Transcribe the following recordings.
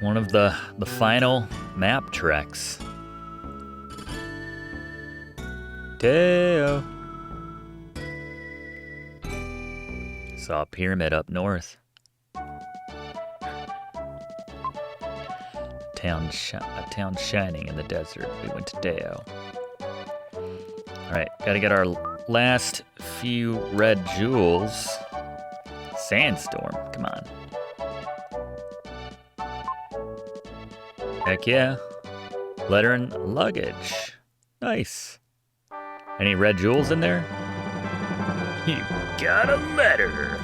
One of the final map treks. Teo. Saw a pyramid up north. A town shining in the desert. We went to Deo. Alright, gotta get our last few red jewels. Sandstorm, come on. Heck yeah. Letter and luggage. Nice. Any red jewels in there? You got a letter.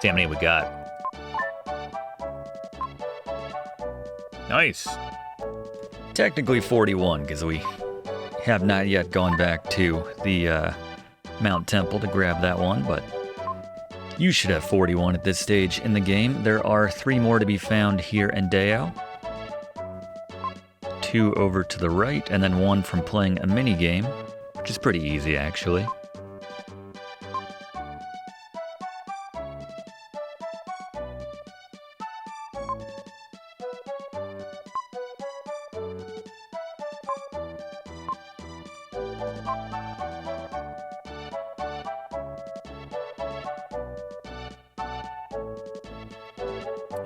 See how many we got. Nice. Technically 41, because we have not yet gone back to the Mount Temple to grab that one, but you should have 41 at this stage in the game. There are 3 more to be found here in Deo. 2 over to the right, and then 1 from playing a mini game, which is pretty easy actually.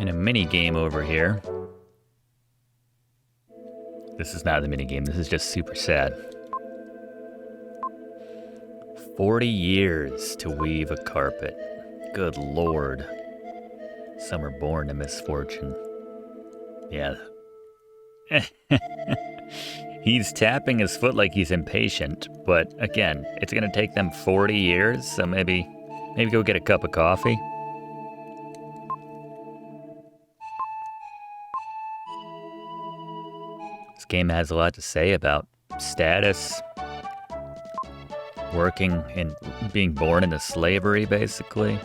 In a mini game over here. This is not the mini game, this is just super sad. 40 years to weave a carpet. Good lord. Some are born to misfortune. Yeah. He's tapping his foot like he's impatient, but again, it's gonna take them 40 years, so maybe go get a cup of coffee. This game has a lot to say about status, working and being born into slavery, basically.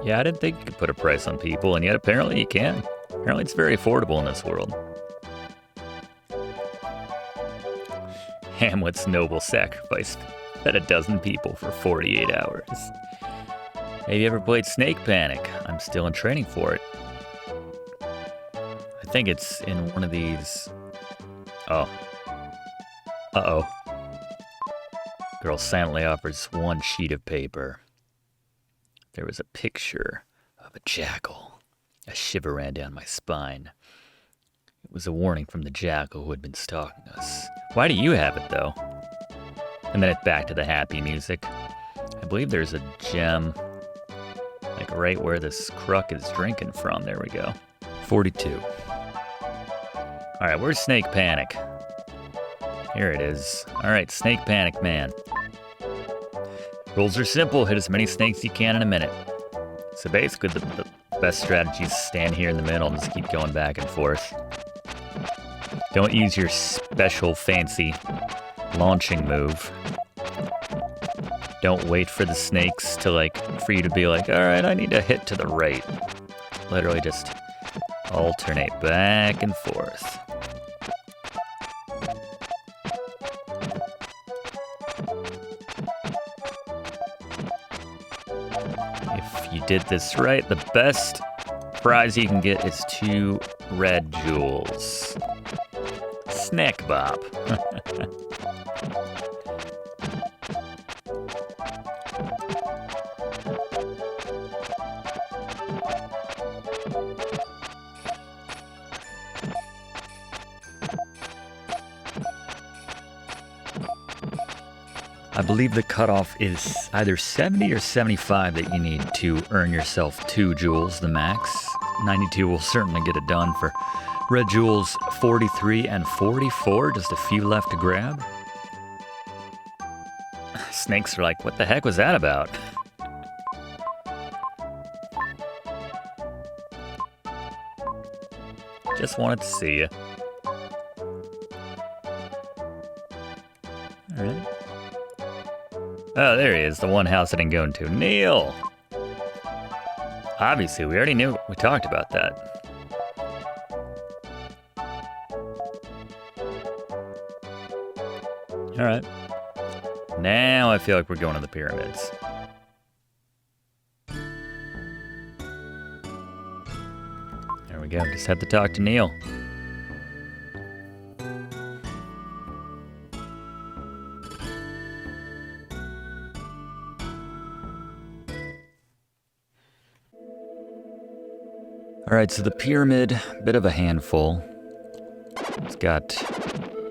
Yeah, I didn't think you could put a price on people, and yet apparently you can. Apparently it's very affordable in this world. Hamlet's noble sacrifice fed a dozen people for 48 hours. Have you ever played Snake Panic? I'm still in training for it. I think it's in one of these... Oh. Uh-oh. Girl silently offers 1 sheet of paper. There was a picture of a jackal. A shiver ran down my spine. It was a warning from the jackal who had been stalking us. Why do you have it, though? And then it's back to the happy music. I believe there's a gem, like right where this crook is drinking from. There we go. 42. All right, where's Snake Panic? Here it is. All right, Snake Panic Man. Rules are simple. Hit as many snakes as you can in a minute. So basically, the best strategy is stand here in the middle and just keep going back and forth. Don't use your special fancy launching move. Don't wait for the snakes to for you to be like, all right, I need to hit to the right. Literally just alternate back and forth. If you did this right, the best prize you can get is 2 red jewels. Snack Bop. I believe the cutoff is either 70 or 75 that you need to earn yourself 2 jewels, the max. 92 will certainly get it done for red jewels 43 and 44, just a few left to grab. Snakes are like, what the heck was that about? Just wanted to see you. Alright. Oh, there he is, the one house I didn't go into. Neil! Obviously, we already knew, we talked about that. Alright. Now I feel like we're going to the pyramids. There we go, just had to talk to Neil. Alright, so the pyramid, bit of a handful. It's got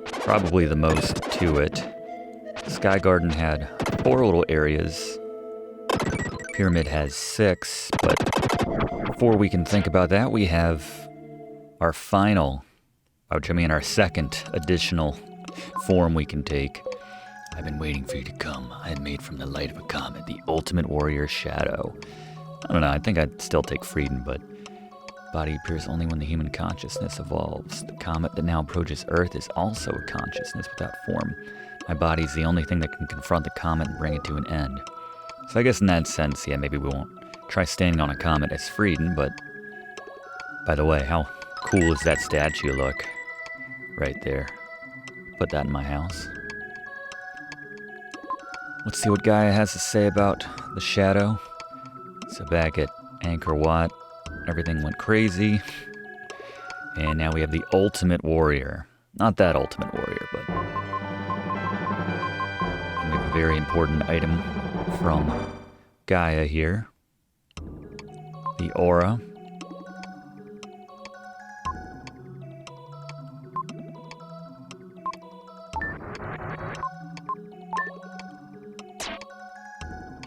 probably the most to it. Sky Garden had 4 little areas. Pyramid has 6, but before we can think about that, we have our final, our second additional form we can take. I've been waiting for you to come. I had made from the light of a comet, the ultimate warrior shadow. I don't know, I think I'd still take Frieden, but body appears only when the human consciousness evolves. The comet that now approaches Earth is also a consciousness without form. My body's the only thing that can confront the comet and bring it to an end. So I guess in that sense, yeah, maybe we won't try standing on a comet as Frieden, but by the way, how cool is that statue look? Right there. Put that in my house. Let's see what Gaia has to say about the shadow. So back at Angkor Wat, everything went crazy. And now we have the ultimate warrior. Not that ultimate warrior, but we have a very important item from Gaia here. The aura.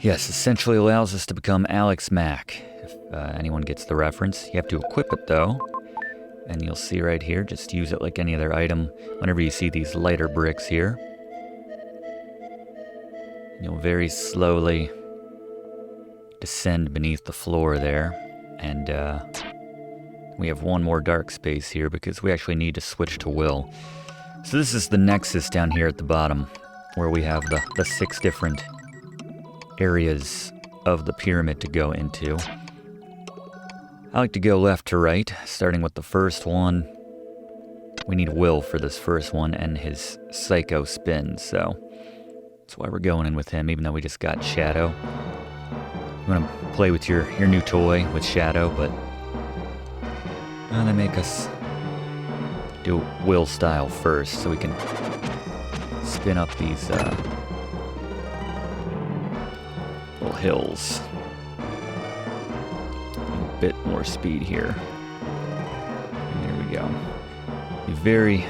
Yes, essentially allows us to become Alex Mack. If anyone gets the reference. You have to equip it though. And you'll see right here, just use it like any other item whenever you see these lighter bricks here. You'll very slowly descend beneath the floor there. And we have one more dark space here because we actually need to switch to will. So this is the nexus down here at the bottom where we have the 6 different areas of the pyramid to go into. I like to go left to right, starting with the first one. We need Will for this first one and his Psycho Spin, so that's why we're going in with him, even though we just got Shadow. You want to play with your new toy with Shadow, but they make us do Will style first, so we can spin up these little hills. A bit more speed here. And there we go. Be very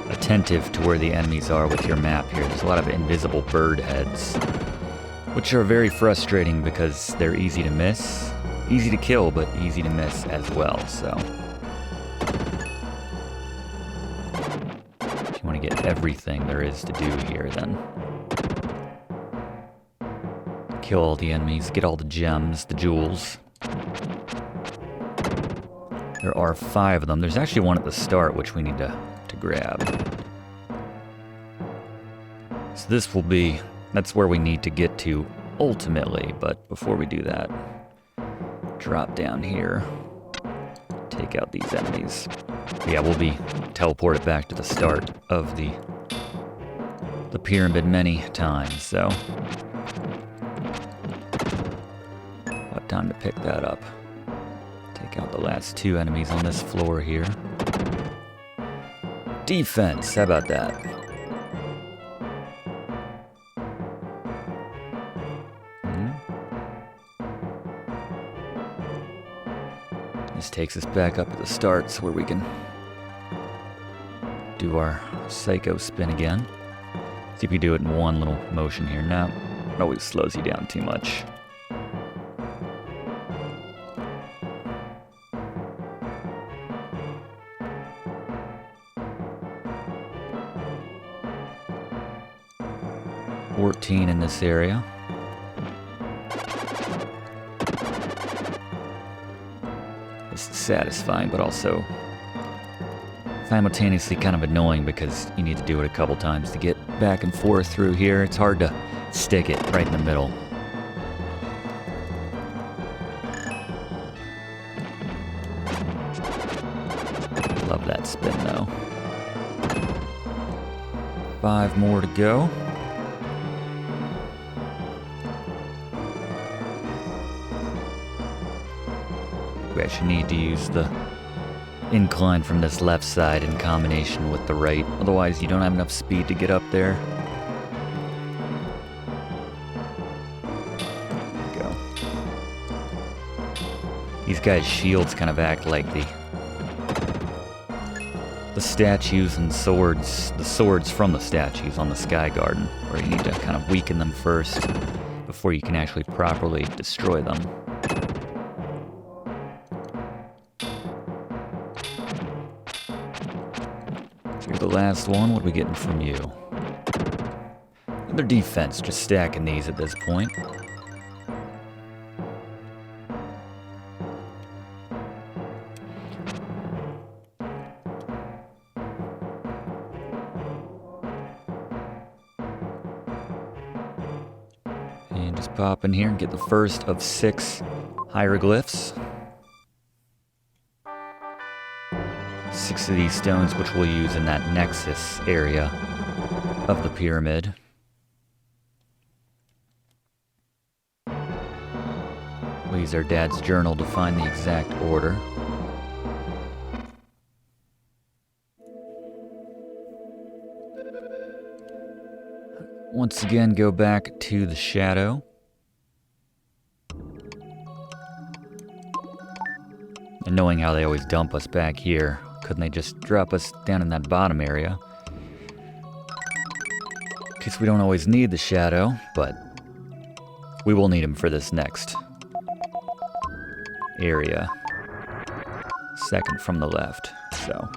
attentive to where the enemies are with your map here. There's a lot of invisible bird heads, which are very frustrating because they're easy to miss. Easy to kill, but easy to miss as well, so. If you want to get everything there is to do here, then kill all the enemies, get all the gems, the jewels. There are 5 of them. There's actually one at the start, which we need to grab. So this will be, that's where we need to get to ultimately, but before we do that, drop down here, take out these enemies. Yeah, we'll be teleported back to the start of the pyramid many times, so what time to pick that up. Take out the last 2 enemies on this floor here. Defense, how about that? This takes us back up to the start, so where we can do our Psycho Spin again. See if we do it in one little motion here. No, it always slows you down too much. $14 in this area. This is satisfying, but also simultaneously kind of annoying because you need to do it a couple times to get back and forth through here. It's hard to stick it right in the middle. Love that spin though. 5 more to go. We actually need to use the incline from this left side in combination with the right. Otherwise, you don't have enough speed to get up there. There we go. These guys' shields kind of act like the statues and swords, the swords from the statues on the Sky Garden, where you need to kind of weaken them first before you can actually properly destroy them. You're the last one. What are we getting from you? Another defense, just stacking these at this point. And just pop in here and get the first of 6 hieroglyphs. 6 of these stones, which we'll use in that nexus area of the pyramid. We'll use our dad's journal to find the exact order. Once again, go back to the shadow. And knowing how they always dump us back here, couldn't they just drop us down in that bottom area? In case we don't always need the shadow, but we will need him for this next area. Second from the left, so.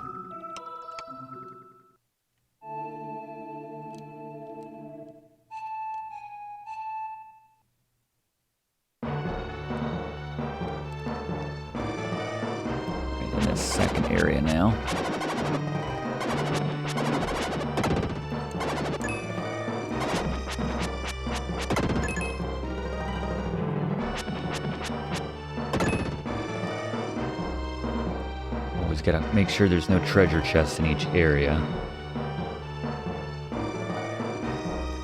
In this second area now. Always gotta make sure there's no treasure chests in each area.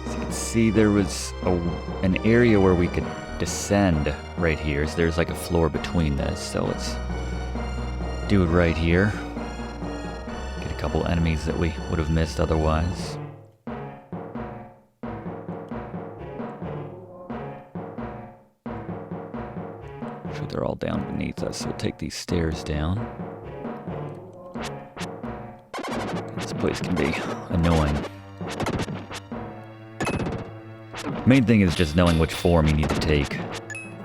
As you can see, there was an area where we could descend right here. So there's like a floor between this, so let's do it right here. Get a couple enemies that we would have missed otherwise. Sure, they're all down beneath us, so we'll take these stairs down. This place can be annoying. Main thing is just knowing which form you need to take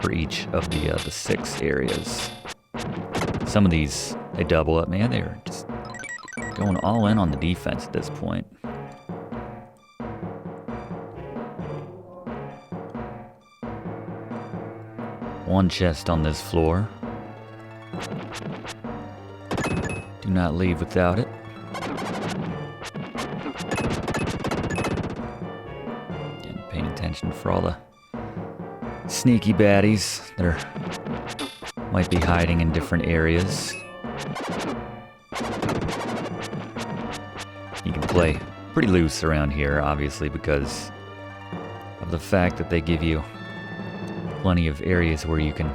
for each of the 6 areas. Some of these, they double up. Man, they're just going all in on the defense at this point. One chest on this floor. Do not leave without it. Again, paying attention for all the sneaky baddies that are might be hiding in different areas. You can play pretty loose around here, obviously, because of the fact that they give you plenty of areas where you can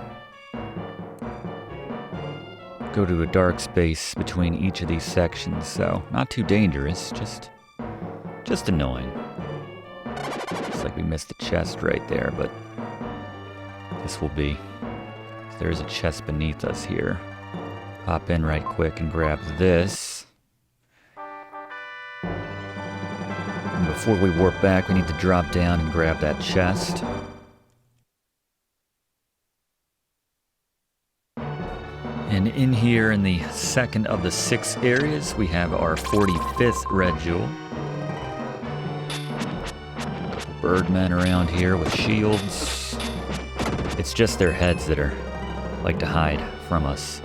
go to a dark space between each of these sections, so not too dangerous, just annoying. Looks like we missed a chest right there, but this will be. There's a chest beneath us here. Hop in right quick and grab this. And before we warp back, we need to drop down and grab that chest. And in here, in the second of the 6 areas, we have our 45th red jewel. Birdmen around here with shields. It's just their heads that are like to hide from us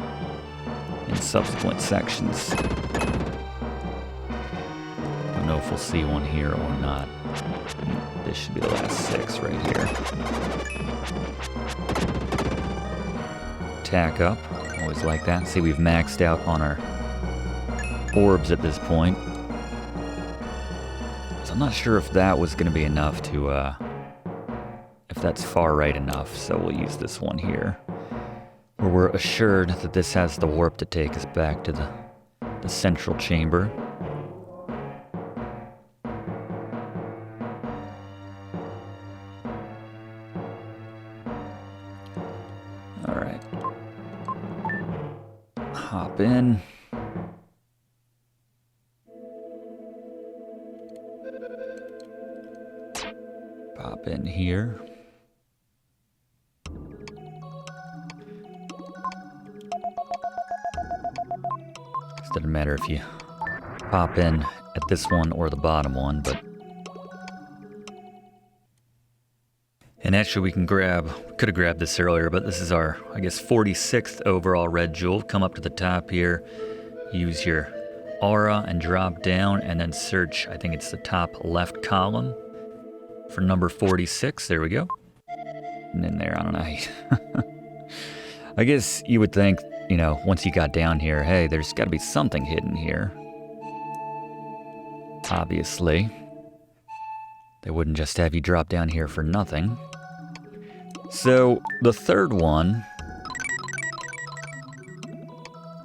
in subsequent sections. Don't know if we'll see one here or not. This should be the last 6 right here. Tack up. Always like that. See, we've maxed out on our orbs at this point. So I'm not sure if that was going to be enough to, if that's far right enough. So we'll use this one here, where we're assured that this has the warp to take us back to the central chamber. All right. Hop in. Pop in here. It doesn't matter if you pop in at this one or the bottom one, but... And actually we could have grabbed this earlier, but this is our, I guess, 46th overall red jewel. Come up to the top here, use your aura and drop down, and then search, I think it's the top left column for number 46. There we go. And in there, I don't know. I guess you would think, you know, once you got down here, hey, there's got to be something hidden here. Obviously. They wouldn't just have you drop down here for nothing. So, the third one,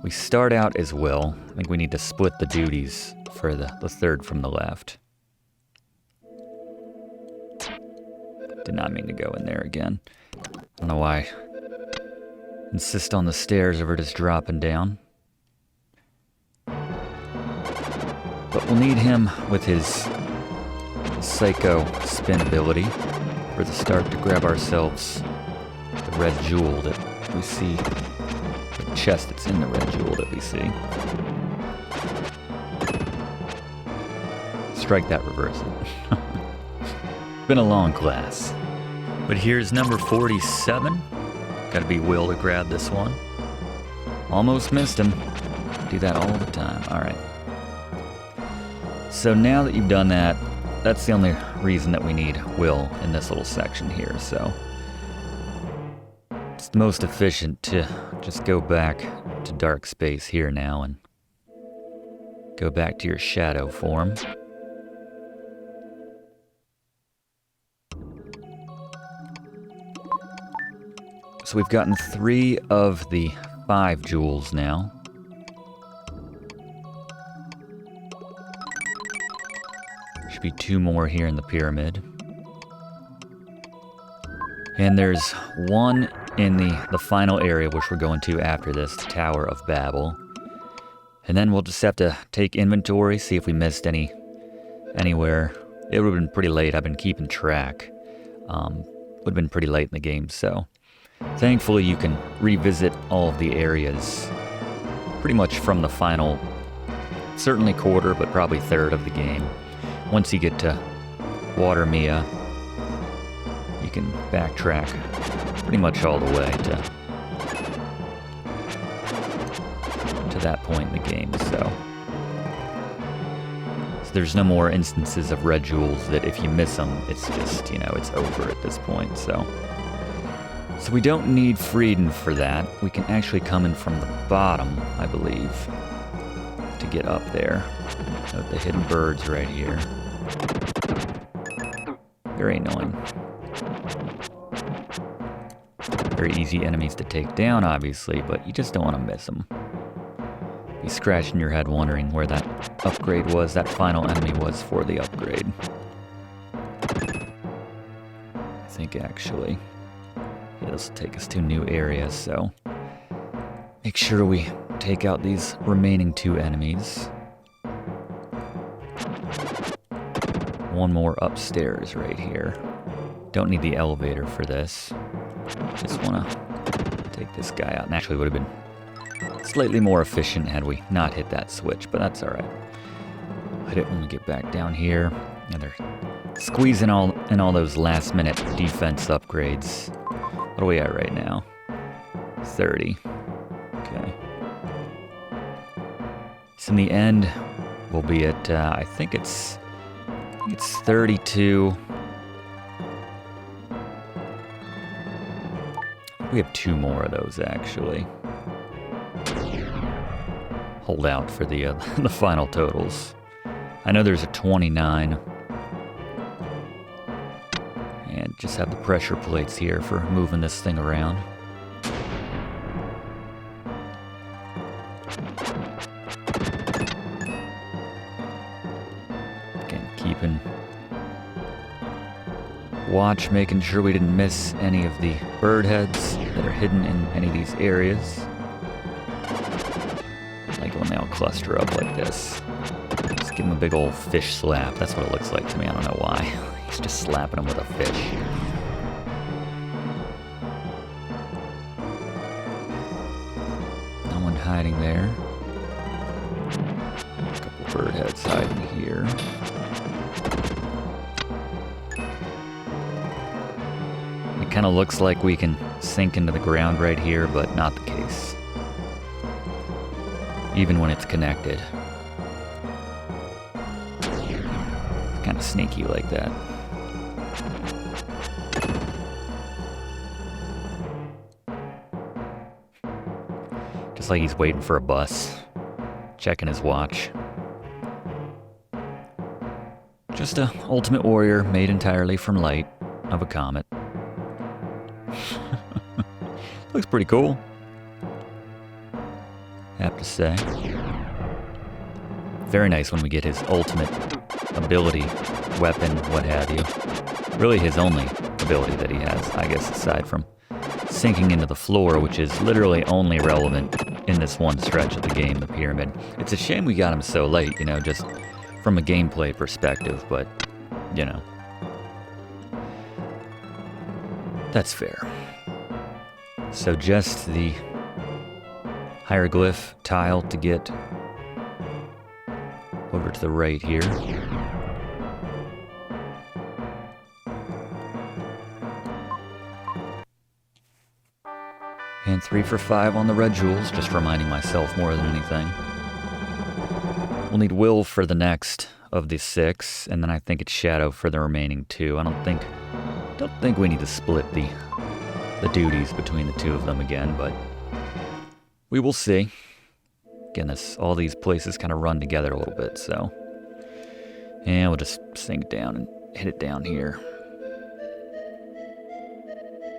we start out as Will. I think we need to split the duties for the third from the left. Did not mean to go in there again. I don't know why. Insist on the stairs over just dropping down. But we'll need him with his Psycho spin ability for the start to grab ourselves the red jewel that we see. The chest that's in the red jewel that we see. Strike that, reverse it. Been a long class. But here's number 47. Gotta be Will to grab this one. Almost missed him. Do that all the time. Alright. So now that you've done that, that's the only reason that we need Will in this little section here, so it's the most efficient to just go back to dark space here now and go back to your shadow form. So we've gotten 3 of the 5 jewels now. Should be 2 more here in the pyramid. And there's 1 in the final area, which we're going to after this, the Tower of Babel. And then we'll just have to take inventory, see if we missed anywhere. It would have been pretty late. I've been keeping track. Would have been pretty late in the game, so thankfully you can revisit all of the areas pretty much from the final, certainly quarter, but probably third of the game. Once you get to Water Mia, you can backtrack pretty much all the way to that point in the game, so there's no more instances of red jewels that if you miss them, it's just, you know, it's over at this point, so we don't need Frieden for that. We can actually come in from the bottom, I believe, to get up there. Note the hidden birds right here. Very annoying. Very easy enemies to take down, obviously, but you just don't want to miss them. Be scratching your head wondering where that upgrade was, that final enemy was for the upgrade. I think actually, yeah, this will take us to new areas, so make sure we take out these remaining 2 enemies. one more upstairs right here. Don't need the elevator for this. Just want to take this guy out. And actually would have been slightly more efficient had we not hit that switch, but that's alright. Hit it when we get back down here. And they're squeezing in all those last minute defense upgrades. What are we at right now? 30. Okay. So in the end, we'll be at, I think it's 32. We have 2 more of those, actually. Hold out for the the final totals. I know there's a 29. And just have the pressure plates here for moving this thing around. Again, keeping watch, making sure we didn't miss any of the bird heads that are hidden in any of these areas. Like when they all cluster up like this. Just give them a big old fish slap. That's what it looks like to me. I don't know why. He's just slapping them with a fish. No one hiding there. A couple bird heads hiding here. It kind of looks like we can sink into the ground right here, but not the case. Even when it's connected. It's kind of sneaky like that. Just like he's waiting for a bus. Checking his watch. Just a Ultimate Warrior made entirely from light of a comet. Looks pretty cool. Have to say. Very nice when we get his ultimate ability, weapon, what have you. Really his only ability that he has, I guess, aside from sinking into the floor, which is literally only relevant in this one stretch of the game, the pyramid. It's a shame we got him so late, you know, just from a gameplay perspective, but, you know. That's fair. So just the hieroglyph tile to get over to the right here. And 3 for 5 on the red jewels, just reminding myself more than anything. We'll need will for the next of the 6, and then I think it's shadow for the remaining 2. I don't think we need to split the duties between the 2 of them again, but we will see. Again, all these places kind of run together a little bit, so. And we'll just sink down and hit it down here.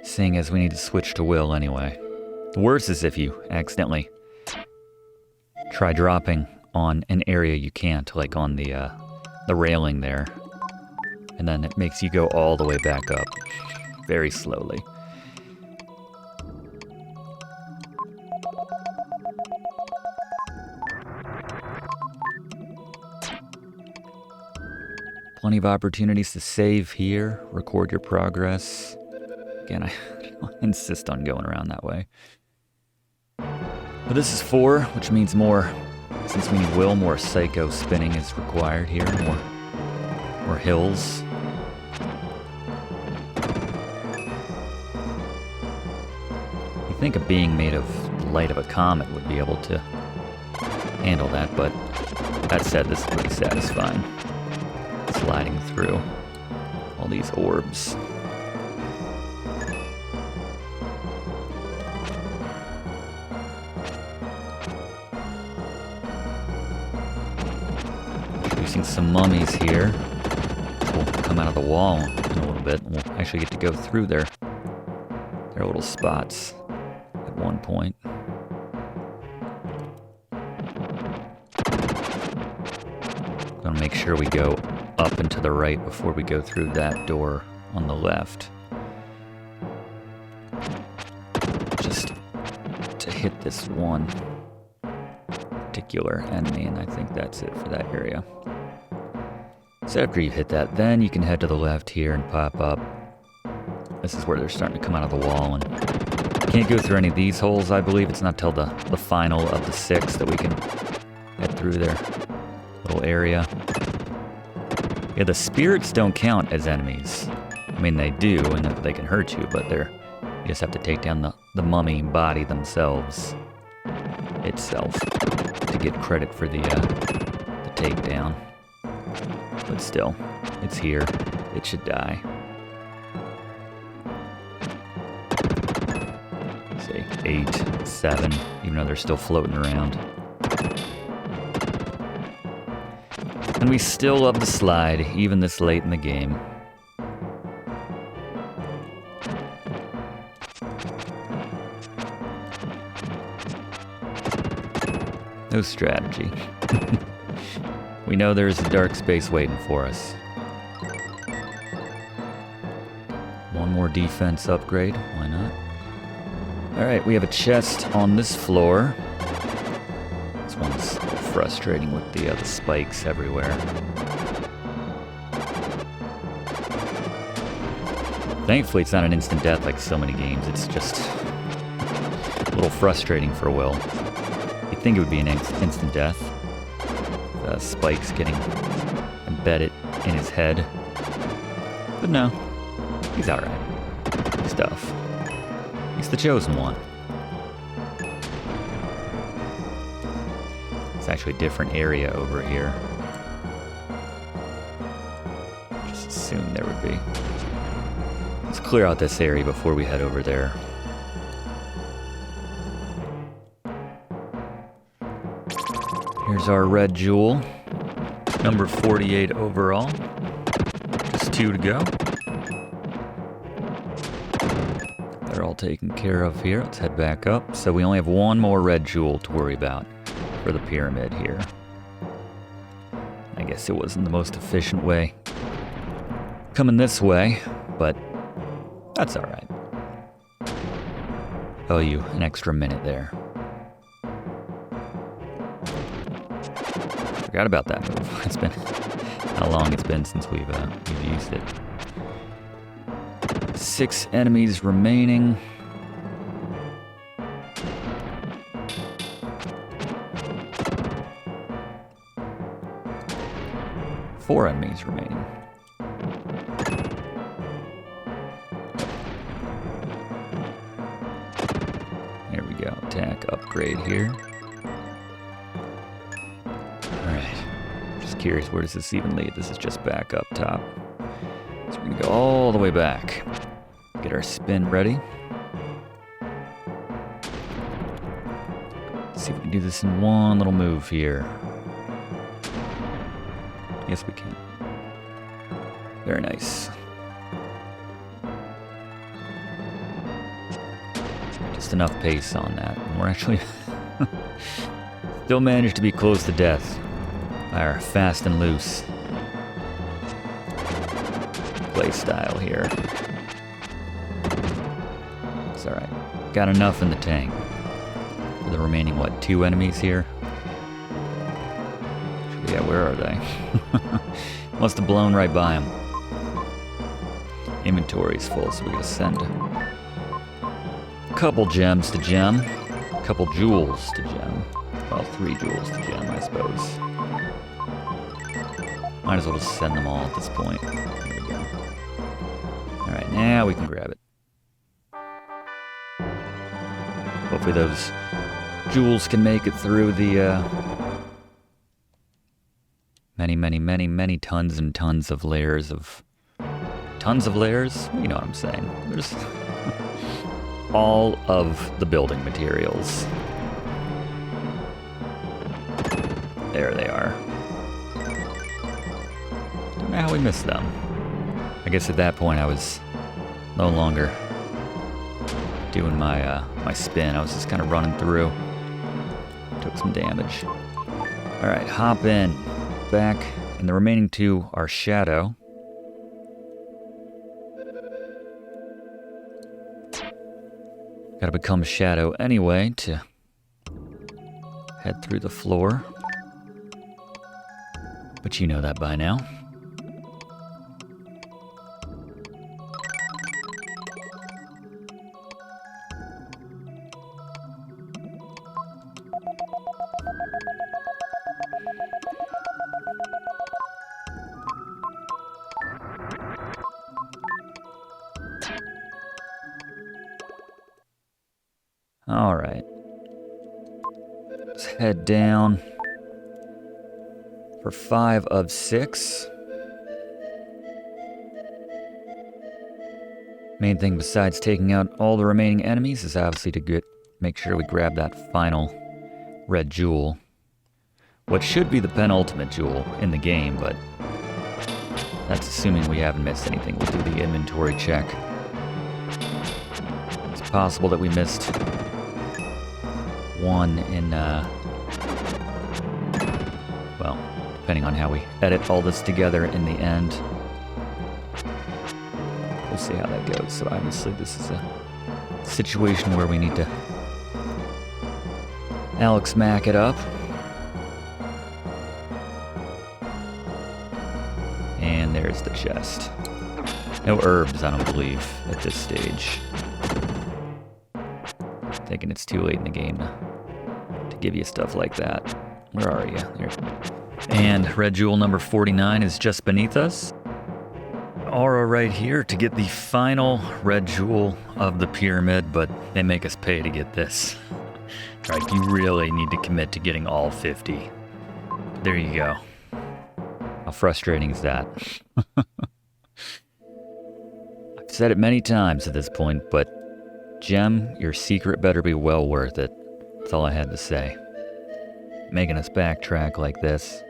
Seeing as we need to switch to will anyway. The worst is if you accidentally try dropping on an area you can't, like on the railing there. And then it makes you go all the way back up, very slowly. Plenty of opportunities to save here, record your progress. Again, I insist on going around that way. But this is 4, which means more, since we need will, more psycho spinning is required here, more hills. You think a being made of the light of a comet would be able to handle that, but that said, this is pretty satisfying. Sliding through all these orbs. Introducing some mummies here. We'll come out of the wall in a little bit. We'll actually get to go through their little spots at one point. Gonna make sure we go up and to the right before we go through that door on the left. Just to hit this one particular enemy, and I think that's it for that area. So after you've hit that, then you can head to the left here and pop up. This is where they're starting to come out of the wall, and you can't go through any of these holes, I believe. It's not till the final of the 6 that we can head through their little area. Yeah, the spirits don't count as enemies. I mean, they do, and they can hurt you, but you just have to take down the mummy body themselves, itself, to get credit for the takedown. But still, it's here. It should die. Say 8, 7, even though they're still floating around. And we still love the slide, even this late in the game. No strategy. We know there's a dark space waiting for us. One more defense upgrade, why not? Alright, we have a chest on this floor. This one's a little frustrating with the spikes everywhere. Thankfully, it's not an instant death like so many games. It's just a little frustrating for Will. You'd think it would be an instant death. The spikes getting embedded in his head. But no, he's alright. He's tough. He's the chosen one. It's actually a different area over here. Just assumed there would be. Let's clear out this area before we head over there. Here's our red jewel. Number 48 overall. Just 2 to go. They're all taken care of here. Let's head back up. So we only have 1 more red jewel to worry about for the pyramid here. I guess it wasn't the most efficient way coming this way, but that's alright. Owe you an extra minute there. Forgot about that move. It's been how long it's been since we've used it. 6 enemies remaining. Four enemies remaining. There we go. Attack upgrade here. Curious, where does this even lead? This is just back up top. So we're gonna go all the way back. Get our spin ready. Let's see if we can do this in one little move here. Yes, we can. Very nice. Just enough pace on that. And we're actually still managed to be close to death. Our fast and loose play style here. It's alright. Got enough in the tank. For the remaining, 2 enemies here? Actually, yeah, where are they? Must have blown right by them. Inventory's full, so we gotta send a couple gems to gem. A couple jewels to gem. Well, 3 jewels to gem, I suppose. Might as well just send them all at this point. There we go. Alright, now we can grab it. Hopefully those jewels can make it through the many tons and tons of layers of... Tons of layers? You know what I'm saying. There's all of the building materials. There they are. Don't know how we missed them. I guess at that point I was no longer doing my my spin. I was just kind of running through. Took some damage. All right, hop in. Back. And the remaining 2 are Shadow. Gotta become Shadow anyway to head through the floor. But you know that by now. Alright. Let's head down for 5 of 6. Main thing besides taking out all the remaining enemies is obviously to make sure we grab that final red jewel. What should be the penultimate jewel in the game, but that's assuming we haven't missed anything. We'll do the inventory check. It's possible that we missed one in, well, depending on how we edit all this together in the end. We'll see how that goes. So obviously this is a situation where we need to Alex Mack it up. And there's the chest. No herbs, I don't believe, at this stage. Thinking it's too late in the game to give you stuff like that. Where are you? There. And red jewel number 49 is just beneath us. Aura right here to get the final red jewel of the pyramid, but they make us pay to get this. Like, you really need to commit to getting all 50. There you go. How frustrating is that? I've said it many times at this point, but Gem, your secret better be well worth it. That's all I had to say. Making us backtrack like this.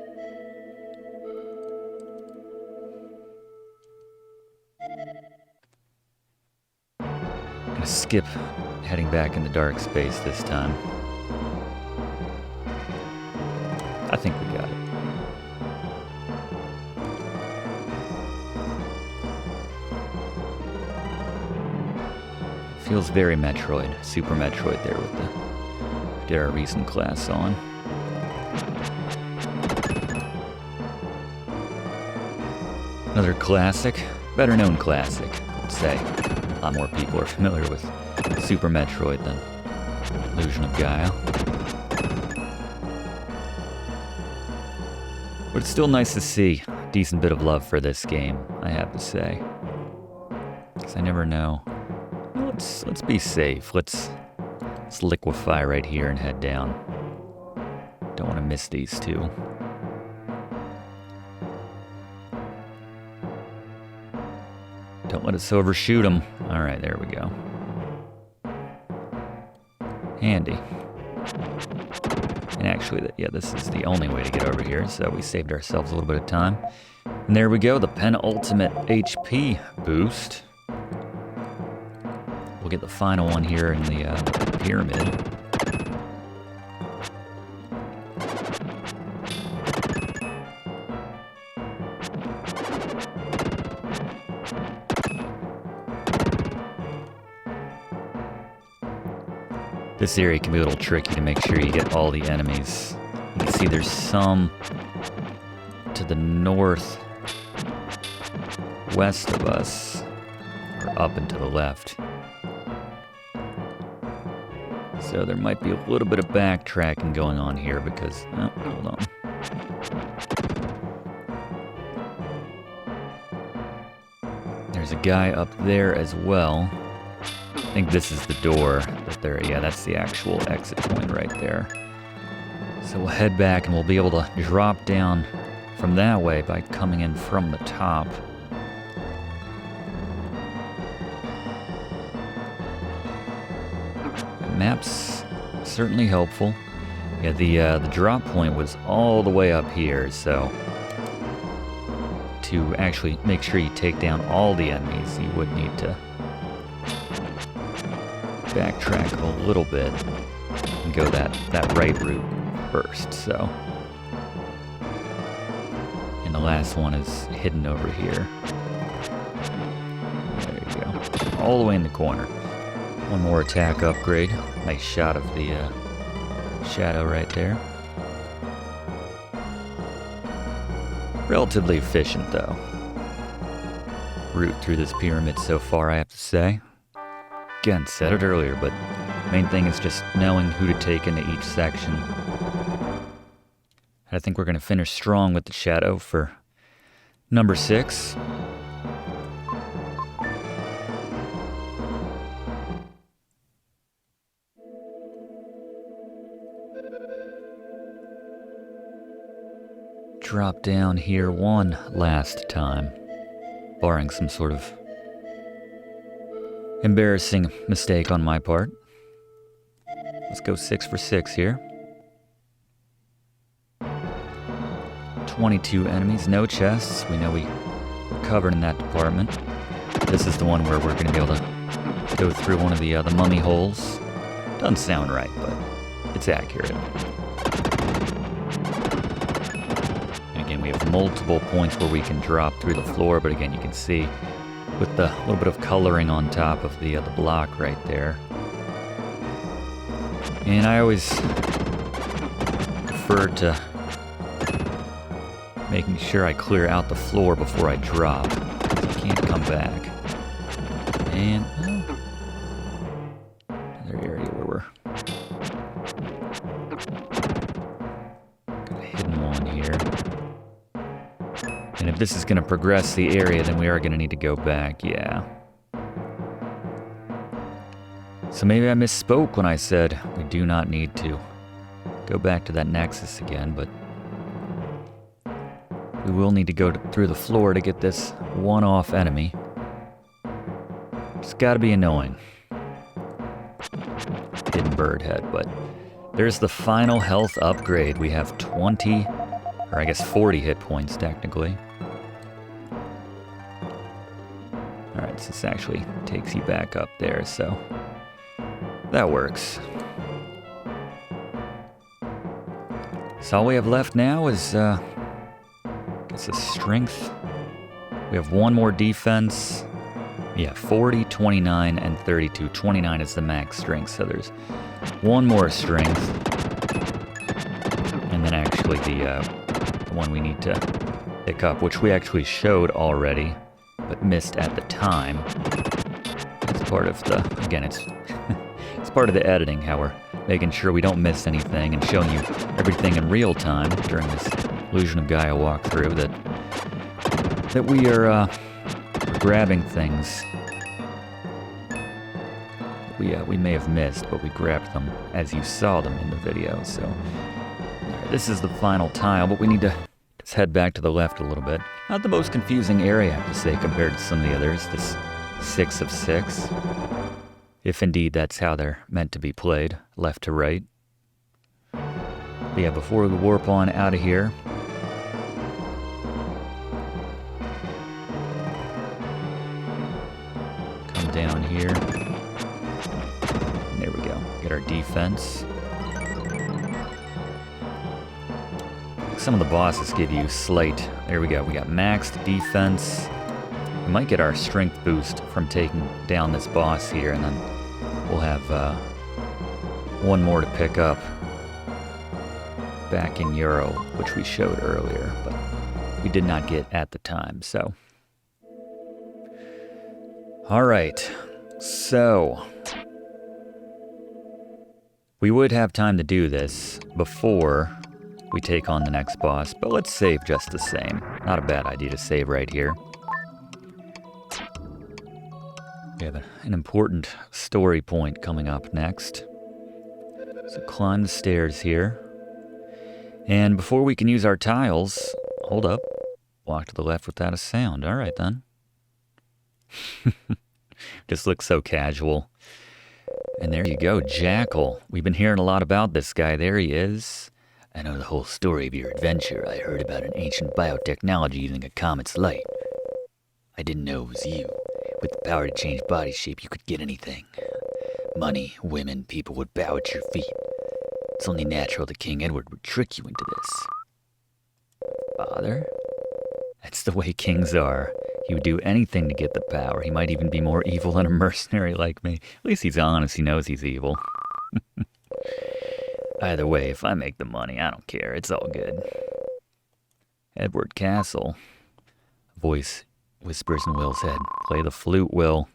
Gonna skip heading back in the dark space this time. I think we got it. Feels very Metroid, Super Metroid there with the Dara Reason class on. Another classic, better known classic, I'd say. A lot more people are familiar with Super Metroid than Illusion of Gaia. But it's still nice to see a decent bit of love for this game, I have to say. Because I never know. Let's be safe. Let's liquefy right here and head down. Don't want to miss these two. Don't let us overshoot them. Alright, there we go. Handy. And actually, yeah, this is the only way to get over here, so we saved ourselves a little bit of time. And there we go, the penultimate HP boost. We'll get the final one here in the pyramid. This area can be a little tricky to make sure you get all the enemies. You can see there's some to the north west of us, or up and to the left. So there might be a little bit of backtracking going on here because, oh, hold on. There's a guy up there as well. I think this is the door that they're, yeah, that's the actual exit point right there. So we'll head back and we'll be able to drop down from that way by coming in from the top. Map's certainly helpful. Yeah, the drop point was all the way up here, so to actually make sure you take down all the enemies, you would need to backtrack a little bit and go that right route first, so. And the last one is hidden over here. There you go. All the way in the corner. One more attack upgrade. Nice shot of the shadow right there. Relatively efficient, though. Route through this pyramid so far, I have to say. Again, said it earlier, but main thing is just knowing who to take into each section. I think we're going to finish strong with the shadow for number 6. drop down here one last time, barring some sort of embarrassing mistake on my part. Let's go 6 for 6 here. 22 enemies, no chests. We know we're covered in that department. This is the one where we're going to be able to go through one of the mummy holes. Doesn't sound right, but it's accurate. And again, we have multiple points where we can drop through the floor, but again, you can see with the little bit of coloring on top of the block right there. And I always prefer to making sure I clear out the floor before I drop, because you can't come back. And another area where we're got a hidden one here. And if this is going to progress the area, then we are going to need to go back, yeah. So maybe I misspoke when I said we do not need to go back to that nexus again, but we will need to go through the floor to get this one-off enemy. It's gotta be annoying. Hidden bird head, but there's the final health upgrade. We have 20, or I guess 40 hit points technically. Alright, so this actually takes you back up there, so that works. So all we have left now is it's a strength. We have one more defense. Yeah, 40, 29, and 32. 29 is the max strength, so there's one more strength. And then actually the one we need to pick up, which we actually showed already, but missed at the time. It's part of the, again, it's it's part of the editing, how we're making sure we don't miss anything and showing you everything in real time during this Illusion of Gaia walkthrough, that we are grabbing things we may have missed, but we grabbed them as you saw them in the video. So this is the final tile, but we need to just head back to the left a little bit. Not the most confusing area, I have to say, compared to some of the others. This 6 of 6, if indeed that's how they're meant to be played, left to right. But yeah, before we warp on out of here, come down here. And there we go. Get our defense. Some of the bosses give you slight. There we go. We got maxed defense. We might get our strength boost from taking down this boss here, and then we'll have one more to pick up back in Euro, which we showed earlier, but we did not get at the time, so. Alright, so we would have time to do this before we take on the next boss, but let's save just the same. Not a bad idea to save right here. We have an important story point coming up next. So climb the stairs here. And before we can use our tiles, hold up, walk to the left without a sound. All right, then. Just looks so casual. And there you go, Jackal. We've been hearing a lot about this guy. There he is. I know the whole story of your adventure. I heard about an ancient biotechnology using a comet's light. I didn't know it was you. With the power to change body shape, you could get anything. Money, women, people would bow at your feet. It's only natural that King Edward would trick you into this. Father? That's the way kings are. He would do anything to get the power. He might even be more evil than a mercenary like me. At least he's honest. He knows he's evil. Either way, if I make the money, I don't care. It's all good. Edward Castle. A voice whispers in Will's head. Play the flute, Will.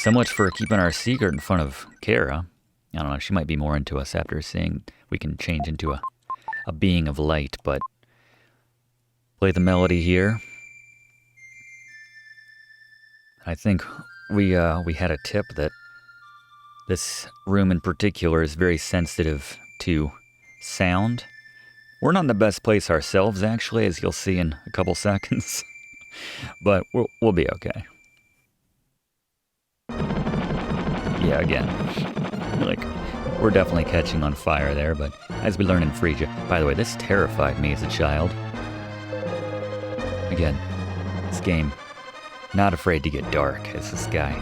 So much for keeping our secret in front of Kara. I don't know, she might be more into us after seeing we can change into a being of light, but play the melody here. I think we had a tip that this room in particular is very sensitive to sound, We're not in the best place ourselves, actually, as you'll see in a couple seconds. But we'll be okay. Yeah, again, like, we're definitely catching on fire there, but as we learn in Phrygia... By the way, this terrified me as a child. Again, this game, not afraid to get dark as this guy.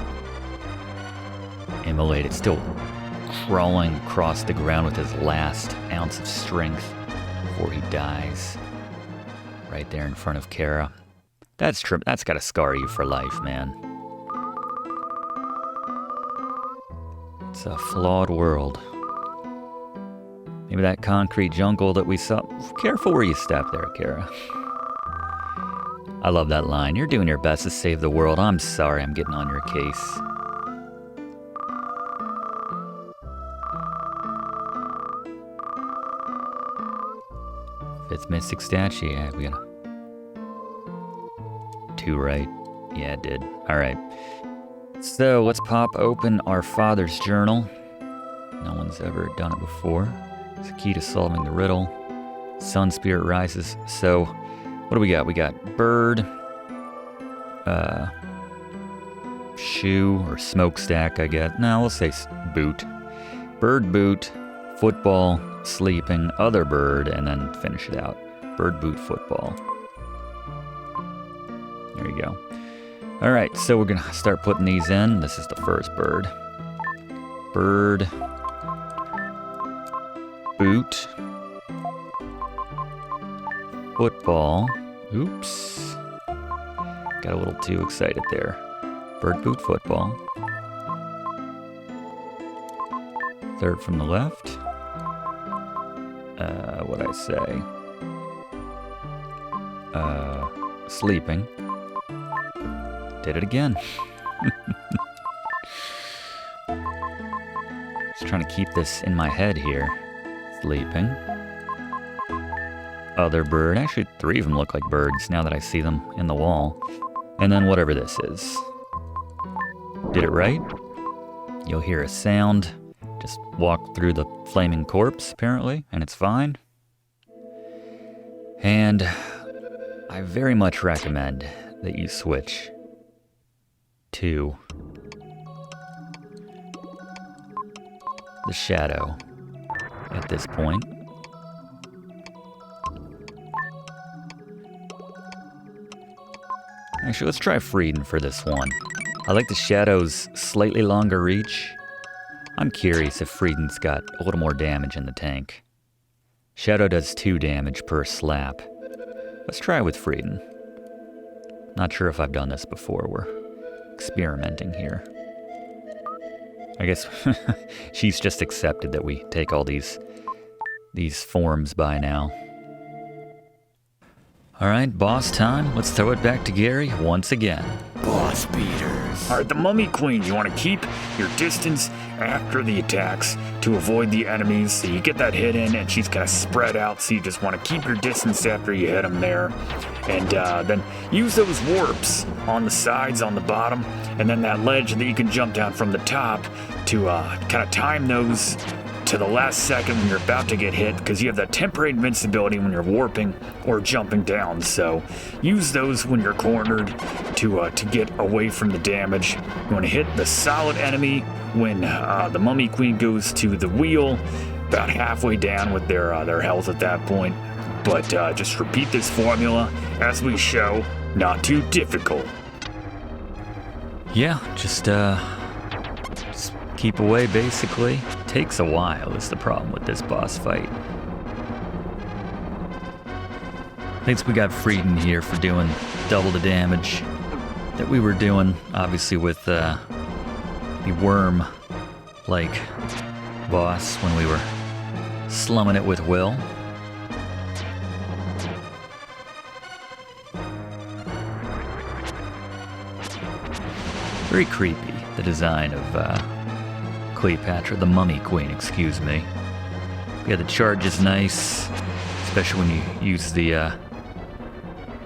Immolated, still crawling across the ground with his last ounce of strength before he dies. Right there in front of Kara. That's gotta scar you for life, man. It's a flawed world. Maybe that concrete jungle that we saw... Careful where you step there, Kara. I love that line. You're doing your best to save the world. I'm sorry I'm getting on your case. Fifth Mystic statue. Yeah, we got 2 right. Yeah, it did. Alright. So, let's pop open our father's journal. No one's ever done it before. It's a key to solving the riddle. Sun spirit rises. So, what do we got? We got bird, shoe, or smokestack, I guess. No, we'll say boot. Bird, boot, football, sleeping, other bird, and then finish it out. Bird, boot, football. There you go. All right, so we're gonna start putting these in. This is the first bird. Bird, boot, football. Oops. Got a little too excited there. Bird, boot, football. Third from the left. What'd I say? Sleeping. Did it again. Just trying to keep this in my head here. Sleeping. Other bird. Actually, 3 of them look like birds now that I see them in the wall. And then whatever this is. Did it right? You'll hear a sound. Just walk through the flaming corpse, apparently, and it's fine. And I very much recommend that you switch to the shadow at this point. Actually, let's try Frieden for this one. I like the shadow's slightly longer reach. I'm curious if Frieden's got a little more damage in the tank. Shadow does 2 damage per slap. Let's try with Frieden. Not sure if I've done this before. We're experimenting here. I guess she's just accepted that we take all these forms by now. Alright, boss time. Let's throw it back to Gary once again. Boss beaters. Alright, the Mummy Queen, you want to keep your distance after the attacks to avoid the enemies. So you get that hit in and she's kind of spread out, so you just want to keep your distance after you hit them there. And then use those warps on the sides, on the bottom, and then that ledge that you can jump down from the top to kind of time those to the last second when you're about to get hit, because you have that temporary invincibility when you're warping or jumping down. So use those when you're cornered to get away from the damage. You want to hit the solid enemy when the Mummy Queen goes to the wheel, about halfway down with their health at that point. But just repeat this formula as we show. Not too difficult. Yeah, just keep away, basically. Takes a while is the problem with this boss fight. Thanks, we got Frieden here for doing double the damage that we were doing, obviously, with the worm-like boss when we were slumming it with Will. Very creepy, the design of Cleopatra, the Mummy Queen, excuse me. Yeah, the charge is nice, especially when you use the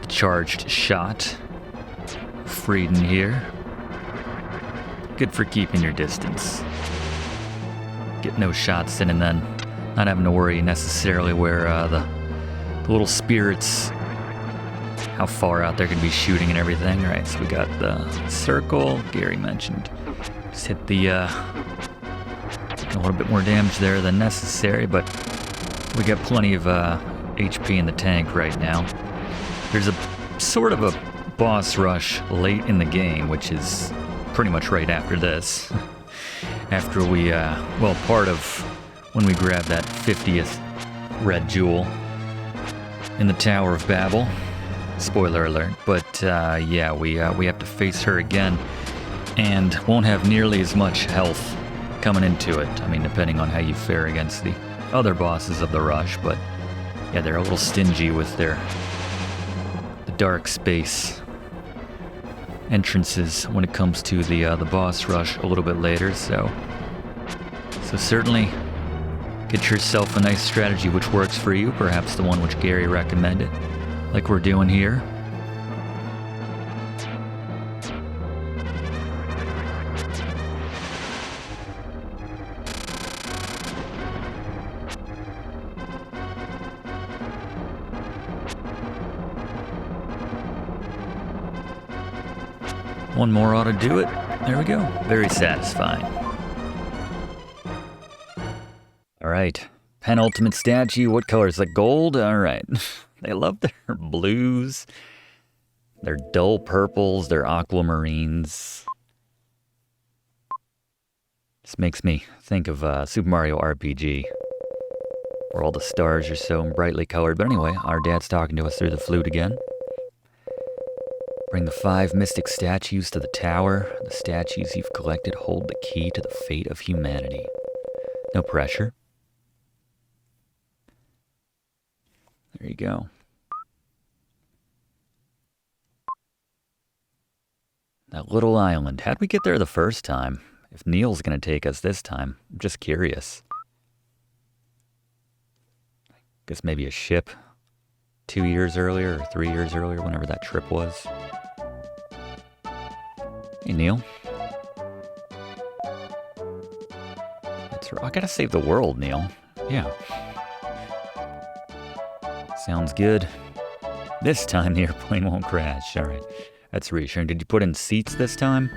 charged shot. Frieden here. Good for keeping your distance. Get no shots in and then not having to worry necessarily where the the little spirits, how far out they're going to be shooting and everything. All right, so we got the circle. Gary mentioned just hit the a little bit more damage there than necessary, but we got plenty of HP in the tank right now. There's a sort of a boss rush late in the game, which is pretty much right after this. After we, well, part of when we grab that 50th red jewel in the Tower of Babel. Spoiler alert. But yeah, we have to face her again, and won't have nearly as much health coming into it. I mean, depending on how you fare against the other bosses of the rush, but yeah, they're a little stingy with the dark space entrances when it comes to the boss rush a little bit later. So certainly get yourself a nice strategy which works for you, perhaps the one which Gary recommended, like we're doing here. One more ought to do it. There we go. Very satisfying. All right. Penultimate statue. What color is it? Gold? All right. They love their blues, their dull purples, their aquamarines. This makes me think of Super Mario RPG, where all the stars are so brightly colored. But anyway, our dad's talking to us through the flute again. Bring the 5 mystic statues to the tower. The statues you've collected hold the key to the fate of humanity. No pressure. There you go. That little island. How'd we get there the first time? If Neil's gonna take us this time, I'm just curious. I guess maybe a ship 2 years earlier or 3 years earlier, whenever that trip was. Hey, Neil. I gotta save the world, Neil. Yeah. Sounds good. This time the airplane won't crash. All right. That's reassuring. Did you put in seats this time?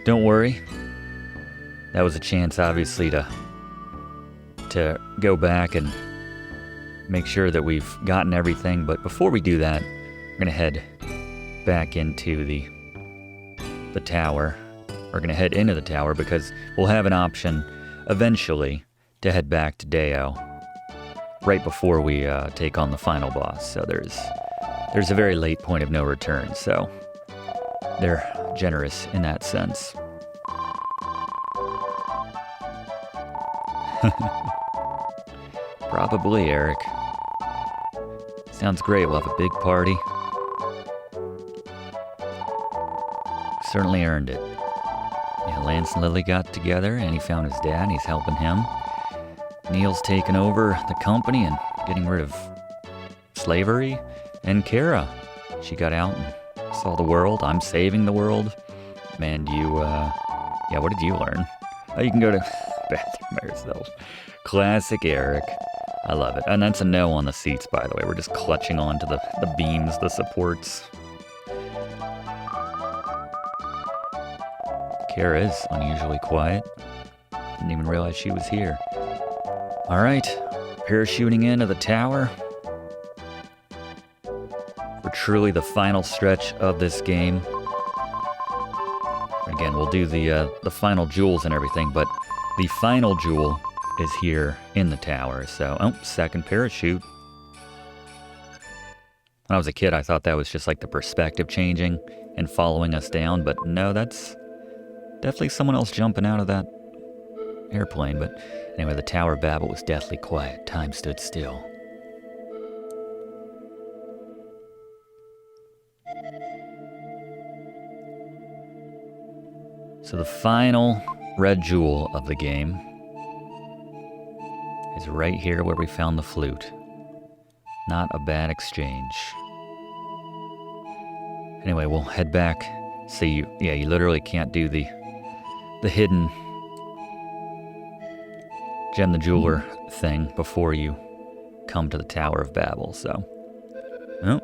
Don't worry. That was a chance, obviously, to go back and make sure that we've gotten everything. But before we do that, we're going to head back into the tower. We're going to head into the tower because we'll have an option eventually to head back to Deo right before we take on the final boss. So there's a very late point of no return. So they're generous in that sense. Probably, Eric. Sounds great. We'll have a big party. Certainly earned it. Yeah, Lance and Lily got together, and he found his dad. He's helping him. Neil's taken over the company and getting rid of slavery. And Kara, she got out and saw the world. I'm saving the world. Man, yeah, what did you learn? Oh, you can go to bathroom by yourself. Classic Eric. I love it. And that's a no on the seats, by the way. We're just clutching onto the beams, the supports. Kara is unusually quiet. Didn't even realize she was here. All right, parachuting into the tower. For truly the final stretch of this game. Again, we'll do the final jewels and everything, but the final jewel is here in the tower. So, second parachute. When I was a kid, I thought that was just like the perspective changing and following us down, but no, that's definitely someone else jumping out of that airplane. But anyway, the Tower of Babel was deathly quiet. Time stood still. So the final red jewel of the game is right here where we found the flute. Not a bad exchange. Anyway, we'll head back. So you literally can't do the hidden Gem the Jeweler thing before you come to the Tower of Babel, so. Oh.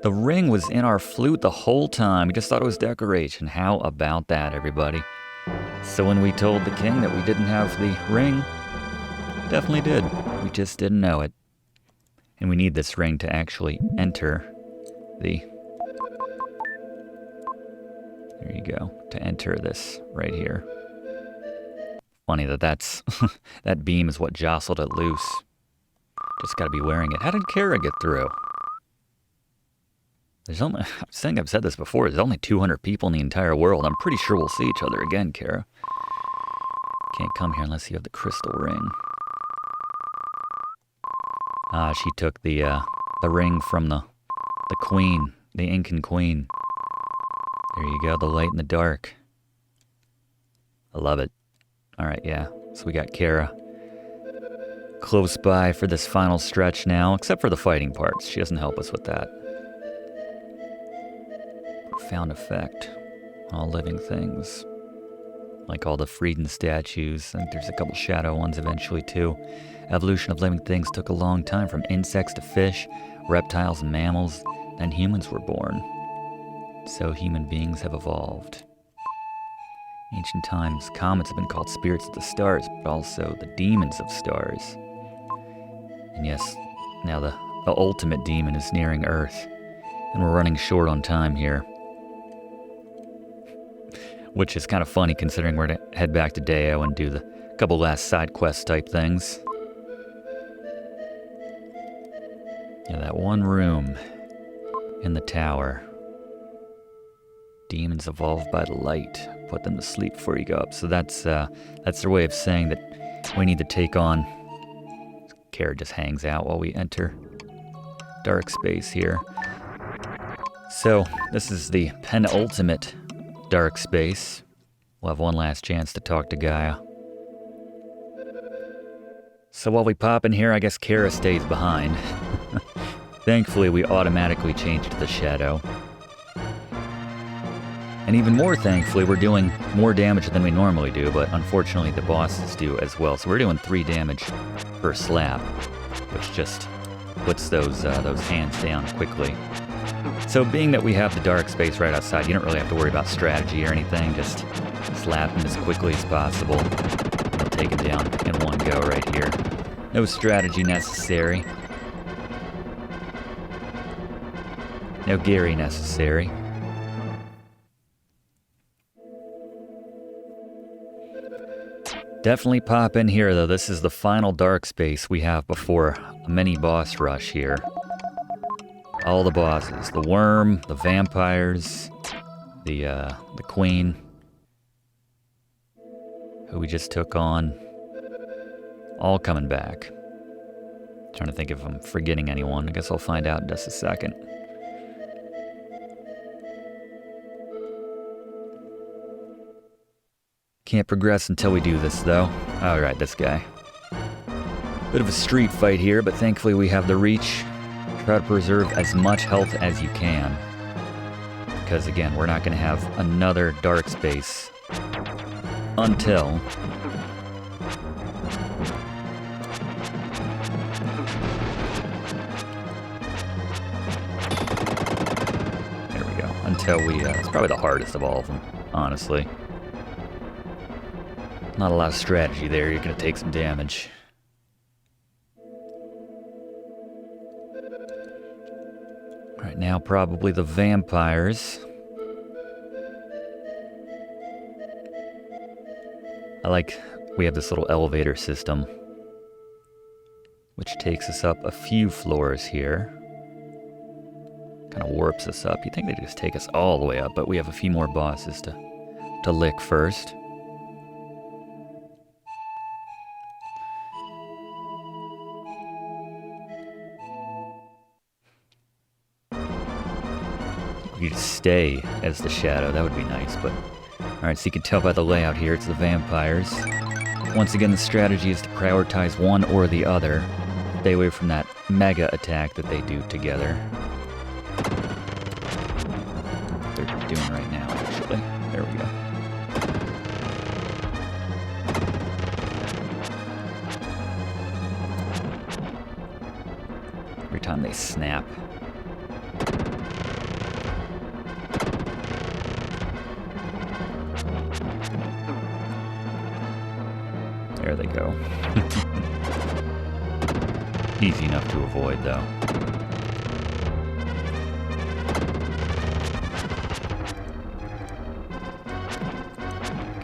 The ring was in our flute the whole time. We just thought it was decoration. How about that, everybody? So when we told the king that we didn't have the ring, definitely did. We just didn't know it. And we need this ring to actually enter the... There you go. To enter this right here. Funny that that's... that beam is what jostled it loose. Just gotta be wearing it. How did Kara get through? There's only... I think I've said this before. There's only 200 people in the entire world. I'm pretty sure we'll see each other again, Kara. Can't come here unless you have the crystal ring. Ah, she took the ring from the queen, the Incan queen. There you go, the light and the dark. I love it. All right, yeah. So we got Kara close by for this final stretch now, except for the fighting parts. She doesn't help us with that. Profound effect on all living things. Like all the Frieden statues. I think there's a couple shadow ones eventually too. Evolution of living things took a long time, from insects to fish, reptiles and mammals. Then humans were born. So human beings have evolved. Ancient times, comets have been called spirits of the stars, but also the demons of stars. And yes, now the ultimate demon is nearing Earth, and we're running short on time here. Which is kind of funny considering we're to head back to Deo and do the couple last side quest type things. Yeah, that one room in the tower. Demons evolved by the light. Put them to sleep before you go up. So that's their way of saying that we need to take on... Kara just hangs out while we enter dark space here. So this is the penultimate dark space. We'll have one last chance to talk to Gaia. So while we pop in here, I guess Kara stays behind. Thankfully, we automatically changed to the shadow. And even more thankfully, we're doing more damage than we normally do, but unfortunately the bosses do as well. So we're doing 3 damage per slap, which just puts those hands down quickly. So being that we have the dark space right outside, you don't really have to worry about strategy or anything. Just slap him as quickly as possible. We'll take him down in one go right here. No strategy necessary. No Gary necessary. Definitely pop in here, though. This is the final dark space we have before a mini boss rush here. All the bosses. The worm, the vampires, the queen, who we just took on. All coming back. Trying to think if I'm forgetting anyone. I guess I'll find out in just a second. Can't progress until we do this, though. Alright, this guy. Bit of a street fight here, but thankfully we have the reach. Try to preserve as much health as you can. Because, again, we're not going to have another dark space until... There we go. Until we... it's probably the hardest of all of them, honestly. Not a lot of strategy there, you're gonna take some damage. Right now, probably the vampires. I like, we have this little elevator system, which takes us up a few floors here. Kind of warps us up. You'd think they'd just take us all the way up, but we have a few more bosses to lick first. You could stay as the shadow, that would be nice, but... Alright, so you can tell by the layout here, it's the vampires. Once again, the strategy is to prioritize one or the other. Stay away from that mega attack that they do together. What they're doing right now, actually. There we go. they snap. There they go. Easy enough to avoid, though.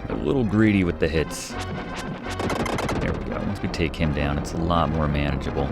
A little greedy with the hits. There we go. Once we take him down, it's a lot more manageable.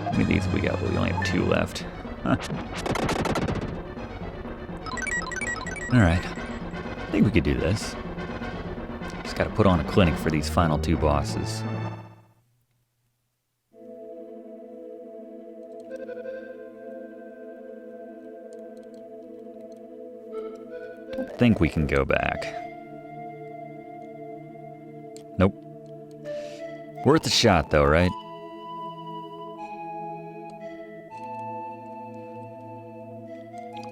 How many of these we got? Well, we only have 2 left. Huh. Alright. I think we could do this. Just gotta put on a clinic for these final 2 bosses. Don't think we can go back. Nope. Worth a shot though, right?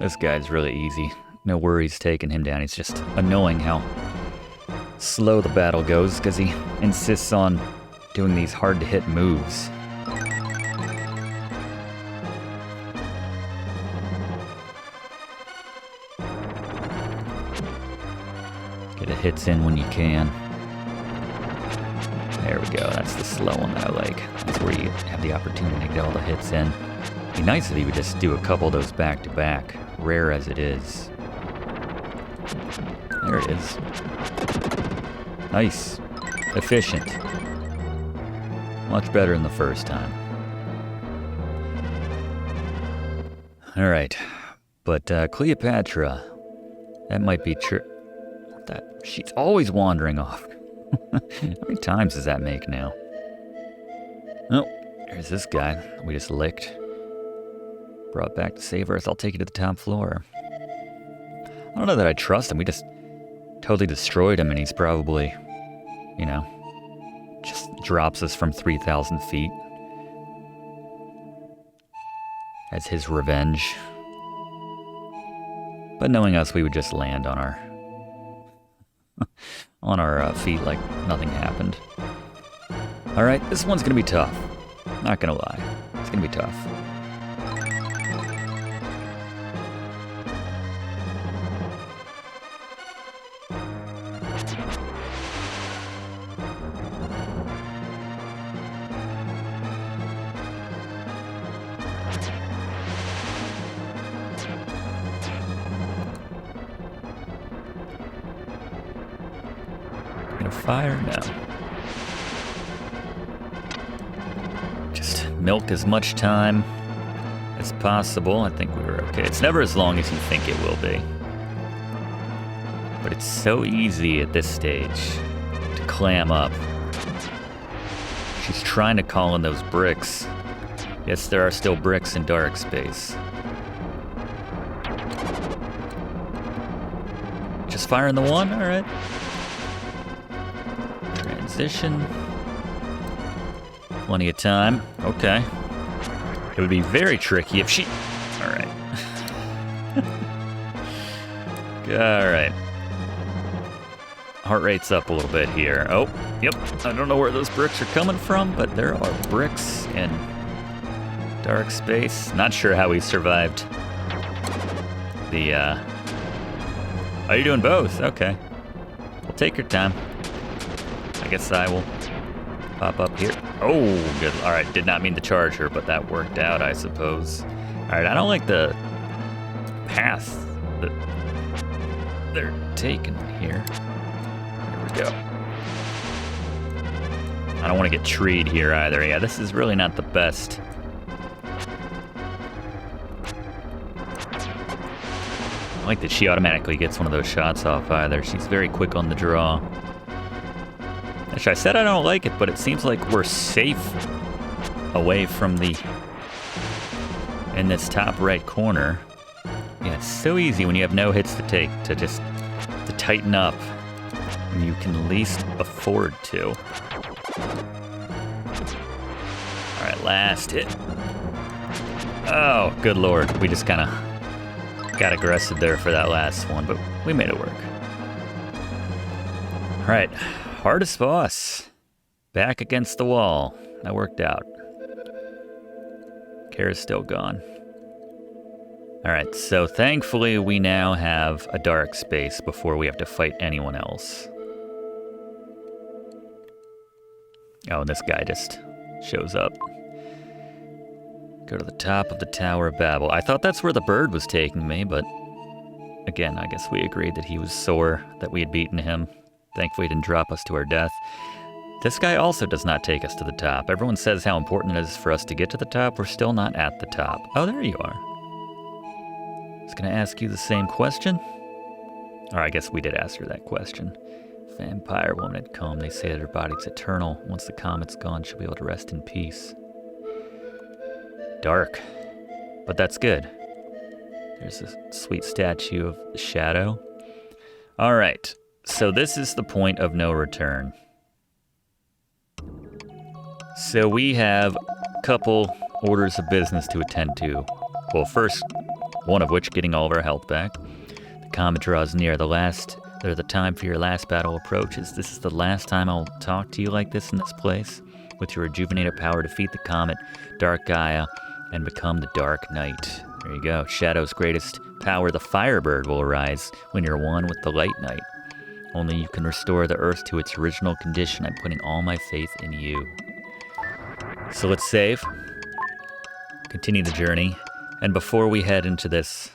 This guy's really easy. No worries taking him down. He's just annoying how slow the battle goes because he insists on doing these hard-to-hit moves. Get a hits in when you can. There we go. That's the slow one that I like. That's where you have the opportunity to get all the hits in. It'd be nice if he would just do a couple of those back-to-back. Rare as it is. There it is. Nice. Efficient. Much better than the first time. Alright. But Cleopatra. That might be true. She's always wandering off. How many times does that make now? Oh, there's this guy we just licked. Brought back to save Earth. I'll take you to the top floor. I don't know that I trust him. We just totally destroyed him, and he's probably, you know, just drops us from 3,000 feet as his revenge. But knowing us, we would just land on our feet like nothing happened. All right, this one's gonna be tough. Not gonna lie, it's gonna be tough. Gonna fire? No. Just milk as much time as possible. I think we were okay. It's never as long as you think it will be. But it's so easy at this stage to clam up. She's trying to call in those bricks. Yes, there are still bricks in dark space. Just firing the one? All right. Transition. Plenty of time. Okay. It would be very tricky if she... All right. All right. Heart rate's up a little bit here. Oh, yep. I don't know where those bricks are coming from, but there are bricks in dark space. Not sure how we survived the, Oh, you're doing both? Okay. Well, take your time. I guess I will pop up here. Oh, good. All right, did not mean to charge her, but that worked out, I suppose. All right, I don't like the path that they're taking here. There we go. I don't want to get treed here either. Yeah, this is really not the best. I like that she automatically gets one of those shots off either. She's very quick on the draw. Actually, I said I don't like it, but it seems like we're safe away from the in this top right corner. Yeah, it's so easy when you have no hits to take to just to tighten up when you can least afford to. All right, last hit. Oh, good lord. We just kind of got aggressive there for that last one, but we made it work. All right, hardest boss. Back against the wall. That worked out. Kara's still gone. All right, so thankfully we now have a dark space before we have to fight anyone else. Oh, and this guy just shows up. Go to the top of the Tower of Babel. I thought that's where the bird was taking me, but again, I guess we agreed that he was sore, that we had beaten him. Thankfully, he didn't drop us to our death. This guy also does not take us to the top. Everyone says how important it is for us to get to the top. We're still not at the top. Oh, there you are. I was going to ask you the same question. Or I guess we did ask her that question. Vampire woman had come. They say that her body's eternal. Once the comet's gone, she'll be able to rest in peace. Dark. But that's good. There's a sweet statue of the shadow. All right. So this is the point of no return. So we have a couple orders of business to attend to. Well, first, one of which getting all of our health back. The comet draws near. The time for your last battle approaches. This is the last time I'll talk to you like this in this place. With your rejuvenated power, defeat the comet, Dark Gaia, and become the Dark Knight. There you go. Shadow's greatest power, the Firebird, will arise when you're one with the Light Knight. Only you can restore the Earth to its original condition. I'm putting all my faith in you. So let's save, continue the journey, and before we head into this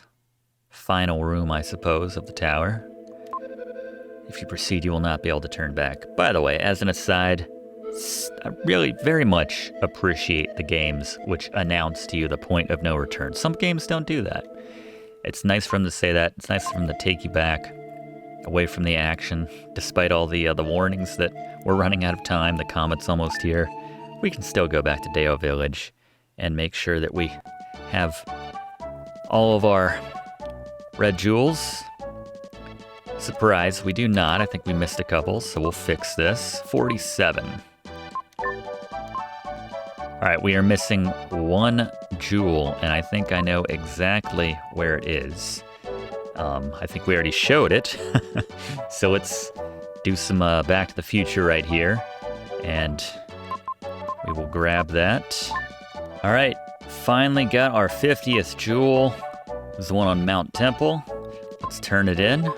final room, I suppose, of the tower, if you proceed, you will not be able to turn back. By the way, as an aside, I really very much appreciate the games which announce to you the point of no return. Some games don't do that. It's nice for them to say that. It's nice for them to take you back away from the action, despite all the warnings that we're running out of time, the comet's almost here. We can still go back to Deo Village and make sure that we have all of our red jewels. Surprise, we do not. I think we missed a couple, so we'll fix this. 47. All right, we are missing one jewel, and I think I know exactly where it is. I think we already showed it. So let's do some Back to the Future right here, and we will grab that. All right, finally got our 50th jewel. This is the one on Mount Temple. Let's turn it in.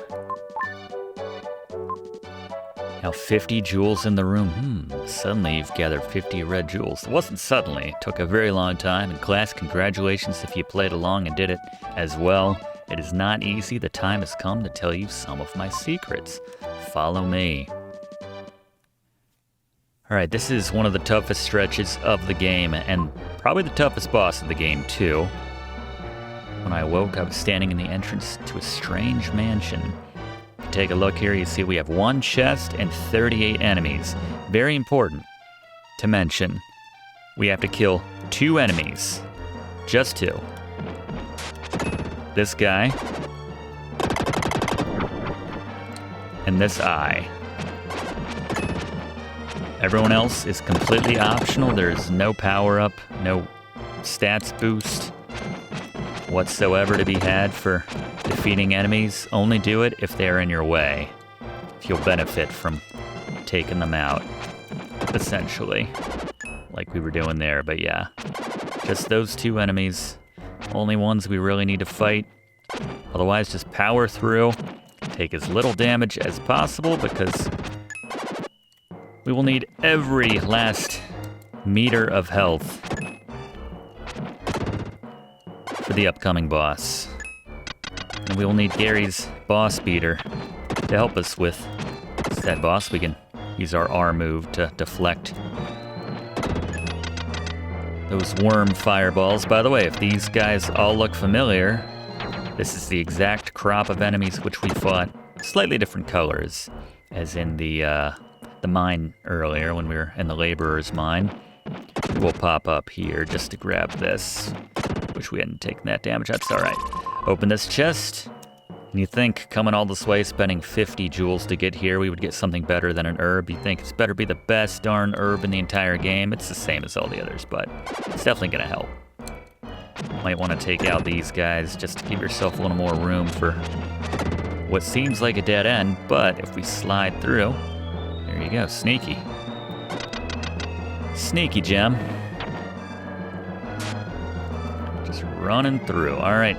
Now 50 jewels in the room. Suddenly you've gathered 50 red jewels. It wasn't suddenly. It took a very long time. And class, congratulations if you played along and did it as well. It is not easy. The time has come to tell you some of my secrets. Follow me. All right, this is one of the toughest stretches of the game, and probably the toughest boss of the game, too. When I awoke, I was standing in the entrance to a strange mansion. If you take a look here, you see we have one chest and 38 enemies. Very important to mention. We have to kill 2 enemies. Just 2. This guy. And this eye. Everyone else is completely optional. There's no power-up, no stats boost whatsoever to be had for defeating enemies. Only do it if they're in your way, if you'll benefit from taking them out, essentially, like we were doing there. But yeah, just those 2 enemies, only ones we really need to fight. Otherwise, just power through, take as little damage as possible, because we will need every last meter of health for the upcoming boss. And we will need Gary's boss beater to help us with that boss. We can use our R move to deflect those worm fireballs. By the way, if these guys all look familiar, this is the exact crop of enemies which we fought. Slightly different colors, as in the mine earlier when we were in the laborer's mine. We'll pop up here just to grab this. Wish we hadn't taken that damage. That's all right. Open this chest. And you think coming all this way, spending 50 jewels to get here, we would get something better than an herb. You think it's better be the best darn herb in the entire game. It's the same as all the others, but it's definitely going to help. Might want to take out these guys just to give yourself a little more room for what seems like a dead end, but if we slide through, there you go, sneaky. Sneaky gem. Just running through. All right,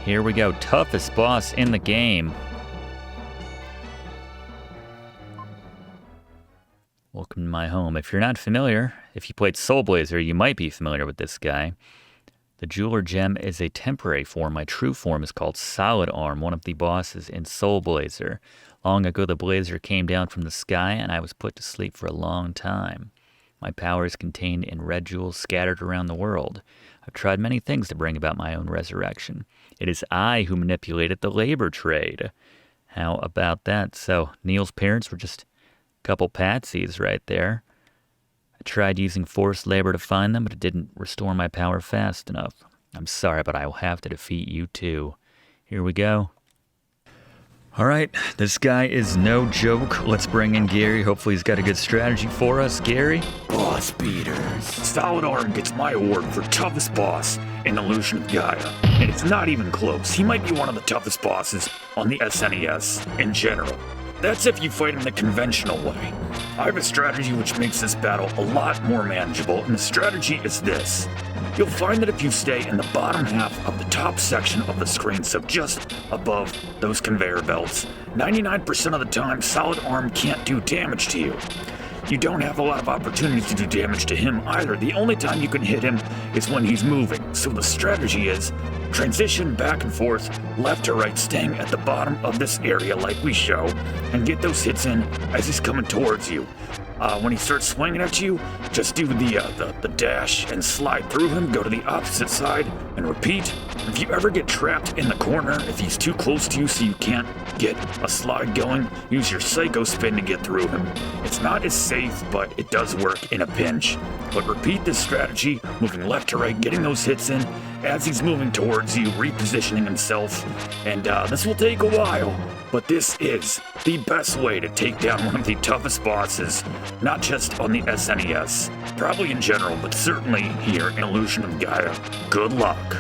here we go. Toughest boss in the game. Welcome to my home. If you're not familiar, if you played Soul Blazer, you might be familiar with this guy. The Jeweler Gem is a temporary form. My true form is called Solid Arm, one of the bosses in Soul Blazer. Long ago, the blazer came down from the sky, and I was put to sleep for a long time. My power is contained in red jewels scattered around the world. I've tried many things to bring about my own resurrection. It is I who manipulated the labor trade. How about that? So, Neil's parents were just a couple patsies right there. I tried using forced labor to find them, but it didn't restore my power fast enough. I'm sorry, but I will have to defeat you too. Here we go. All right, this guy is no joke. Let's bring in Gary. Hopefully he's got a good strategy for us. Gary? Boss beaters. Solid Arm gets my award for toughest boss in Illusion of Gaia. And it's not even close. He might be one of the toughest bosses on the SNES in general. That's if you fight him the conventional way. I have a strategy which makes this battle a lot more manageable, and the strategy is this. You'll find that if you stay in the bottom half of the top section of the screen, so just above those conveyor belts, 99% of the time, Solid Arm can't do damage to you. You don't have a lot of opportunities to do damage to him either. The only time you can hit him is when he's moving. So the strategy is transition back and forth, left to right, staying at the bottom of this area like we show, and get those hits in as he's coming towards you. When he starts swinging at you, just do the dash and slide through him, go to the opposite side, and repeat. If you ever get trapped in the corner, if he's too close to you so you can't get a slide going, use your Psycho Spin to get through him. It's not as safe, but it does work in a pinch. But repeat this strategy, moving left to right, getting those hits in as he's moving towards you, repositioning himself. And this will take a while, but this is the best way to take down one of the toughest bosses, not just on the SNES, probably in general, but certainly here in Illusion of Gaia. Good luck.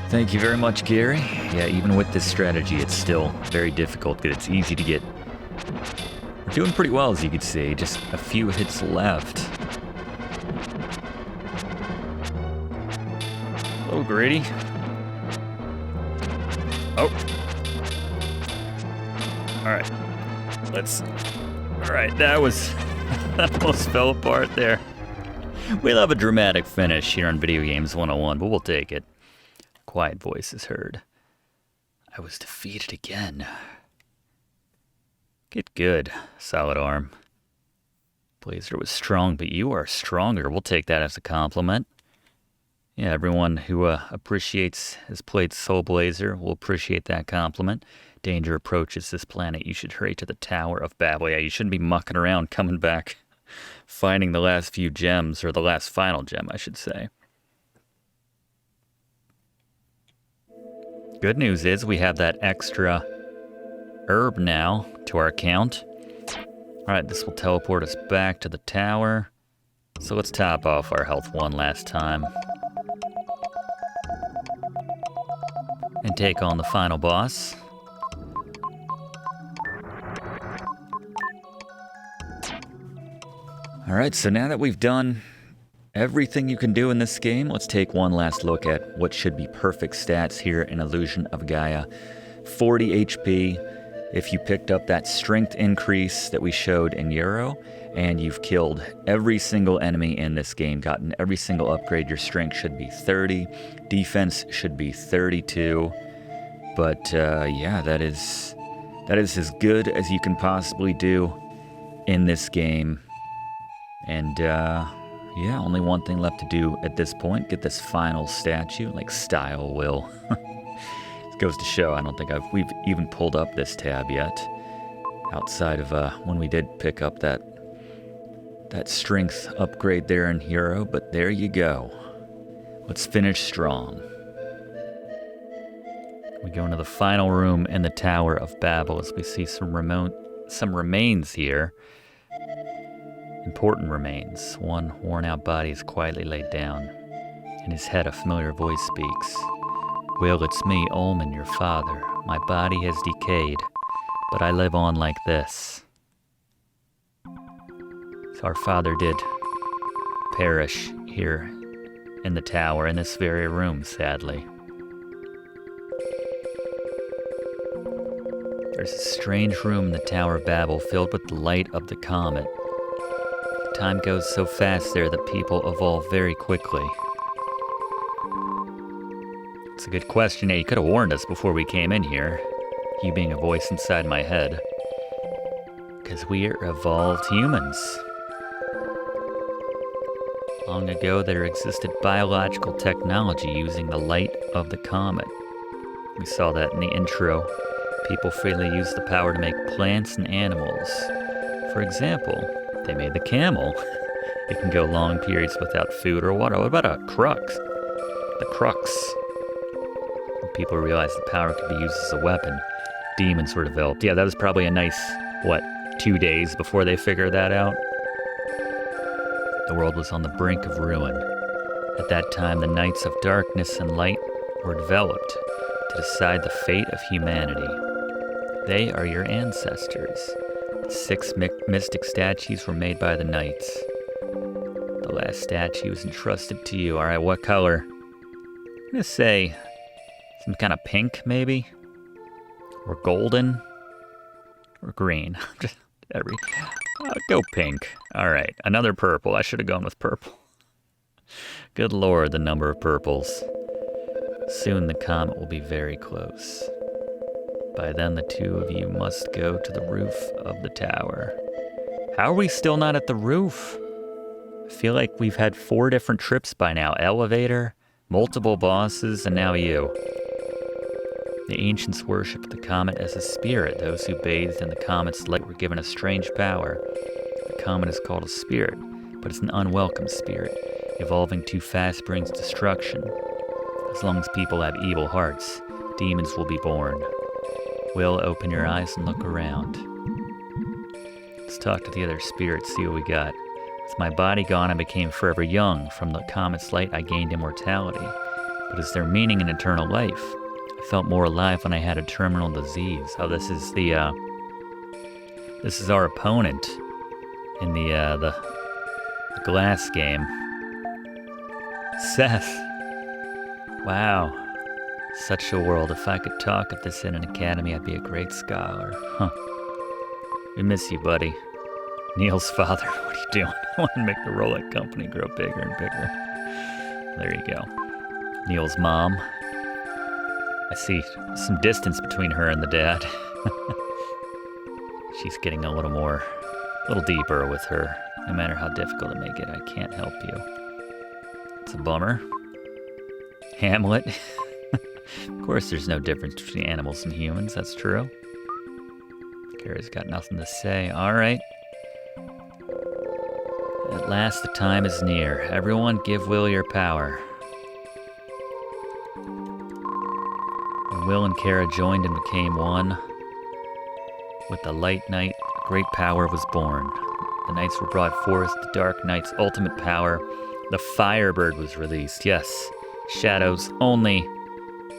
Thank you very much, Gary. Yeah, even with this strategy, it's still very difficult because it's easy to get. We're doing pretty well, as you can see. Just a few hits left. Hello, Grady. Oh. Alright. Alright, that was... that almost fell apart there. We love a dramatic finish here on Video Games 101, but we'll take it. Quiet voice is heard. I was defeated again. Get good, Solid Arm. Blazer was strong, but you are stronger. We'll take that as a compliment. Yeah, everyone who has played Soul Blazer will appreciate that compliment. Danger approaches this planet. You should hurry to the Tower of Babel. Yeah, you shouldn't be mucking around coming back, finding the last few gems, or the last final gem, I should say. Good news is we have that extra herb now to our account. Alright, this will teleport us back to the tower. So let's top off our health one last time. And take on the final boss. Alright, so now that we've done everything you can do in this game, let's take one last look at what should be perfect stats here in Illusion of Gaia. 40 HP if you picked up that strength increase that we showed in Euro, and you've killed every single enemy in this game, gotten every single upgrade. Your strength should be 30, defense should be 32, but yeah, that is as good as you can possibly do in this game. And yeah, only one thing left to do at this point, get this final statue, like style will. It goes to show, I don't think we've even pulled up this tab yet, outside of when we did pick up that strength upgrade there in Hero, but there you go. Let's finish strong. We go into the final room in the Tower of Babel as we see some remains here. Important remains. One worn-out body is quietly laid down. In his head, a familiar voice speaks. Will, it's me, Ullman, your father. My body has decayed, but I live on like this. So our father did perish here in the tower, in this very room, sadly. There's a strange room in the Tower of Babel filled with the light of the comet. Time goes so fast there that people evolve very quickly. It's a good question. Hey, you could have warned us before we came in here. You being a voice inside my head. Because we are evolved humans. Long ago, there existed biological technology using the light of the comet. We saw that in the intro. People freely use the power to make plants and animals. For example, they made the camel. It can go long periods without food or water. What about a crux? The crux. When people realized the power could be used as a weapon, demons were developed. Yeah, that was probably a nice, 2 days before they figured that out? The world was on the brink of ruin. At that time, the Knights of Darkness and Light were developed to decide the fate of humanity. They are your ancestors. 6 mystic statues were made by the Knights. The last statue is entrusted to you. Alright, what color? I'm gonna say some kind of pink, maybe? Or golden? Or green? Go pink. Alright, another purple. I should have gone with purple. Good lord, the number of purples. Soon the comet will be very close. By then, the two of you must go to the roof of the tower. How are we still not at the roof? I feel like we've had 4 different trips by now. Elevator, multiple bosses, and now you. The ancients worshipped the comet as a spirit. Those who bathed in the comet's light were given a strange power. The comet is called a spirit, but it's an unwelcome spirit. Evolving too fast brings destruction. As long as people have evil hearts, demons will be born. Will, open your eyes and look around. Let's talk to the other spirits, see what we got. With my body gone, I became forever young. From the comet's light, I gained immortality. But is there meaning in eternal life? I felt more alive when I had a terminal disease. Oh, this is this is our opponent in the glass game. Seth. Wow. Such a world. If I could talk at this in an academy, I'd be a great scholar. Huh. We miss you, buddy. Neil's father, what are you doing? I want to make the Rolex company grow bigger and bigger. There you go. Neil's mom. I see some distance between her and the dad. She's getting a little deeper with her. No matter how difficult it may get, I can't help you. It's a bummer. Hamlet. Of course there's no difference between animals and humans, that's true. Gary's got nothing to say. Alright. At last the time is near. Everyone give Will your power. When Will and Kara joined and became one, with the light night, great power was born. The knights were brought forth, the dark knight's ultimate power. The Firebird was released, yes. Shadow's only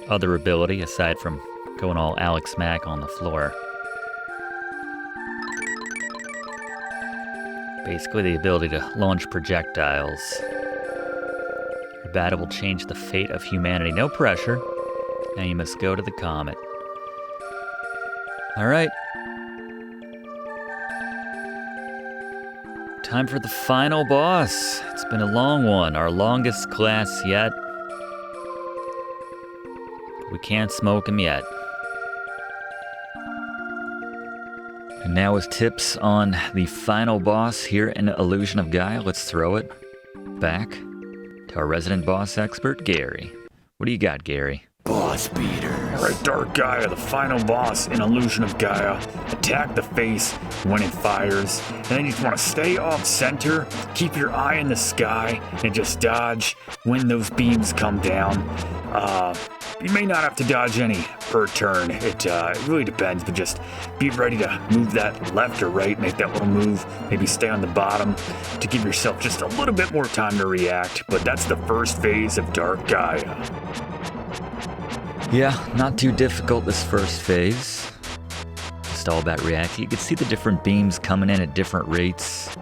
other ability, aside from going all Alex Mack on the floor. Basically the ability to launch projectiles. Your battle will change the fate of humanity. No pressure. Now you must go to the comet. Alright. Time for the final boss. It's been a long one, our longest class yet. But we can't smoke him yet. And now with tips on the final boss here in Illusion of Gaia, let's throw it back to our resident boss expert, Gary. What do you got, Gary? Boss Boss beaters. Alright, Dark Gaia, the final boss in Illusion of Gaia. Attack the face when it fires. And then you just want to stay off center, keep your eye in the sky, and just dodge when those beams come down. You may not have to dodge any per turn. It really depends, but just be ready to move that left or right, make that little move, maybe stay on the bottom to give yourself just a little bit more time to react. But that's the first phase of Dark Gaia. Yeah, not too difficult this first phase. Just all about reacting. You can see the different beams coming in at different rates.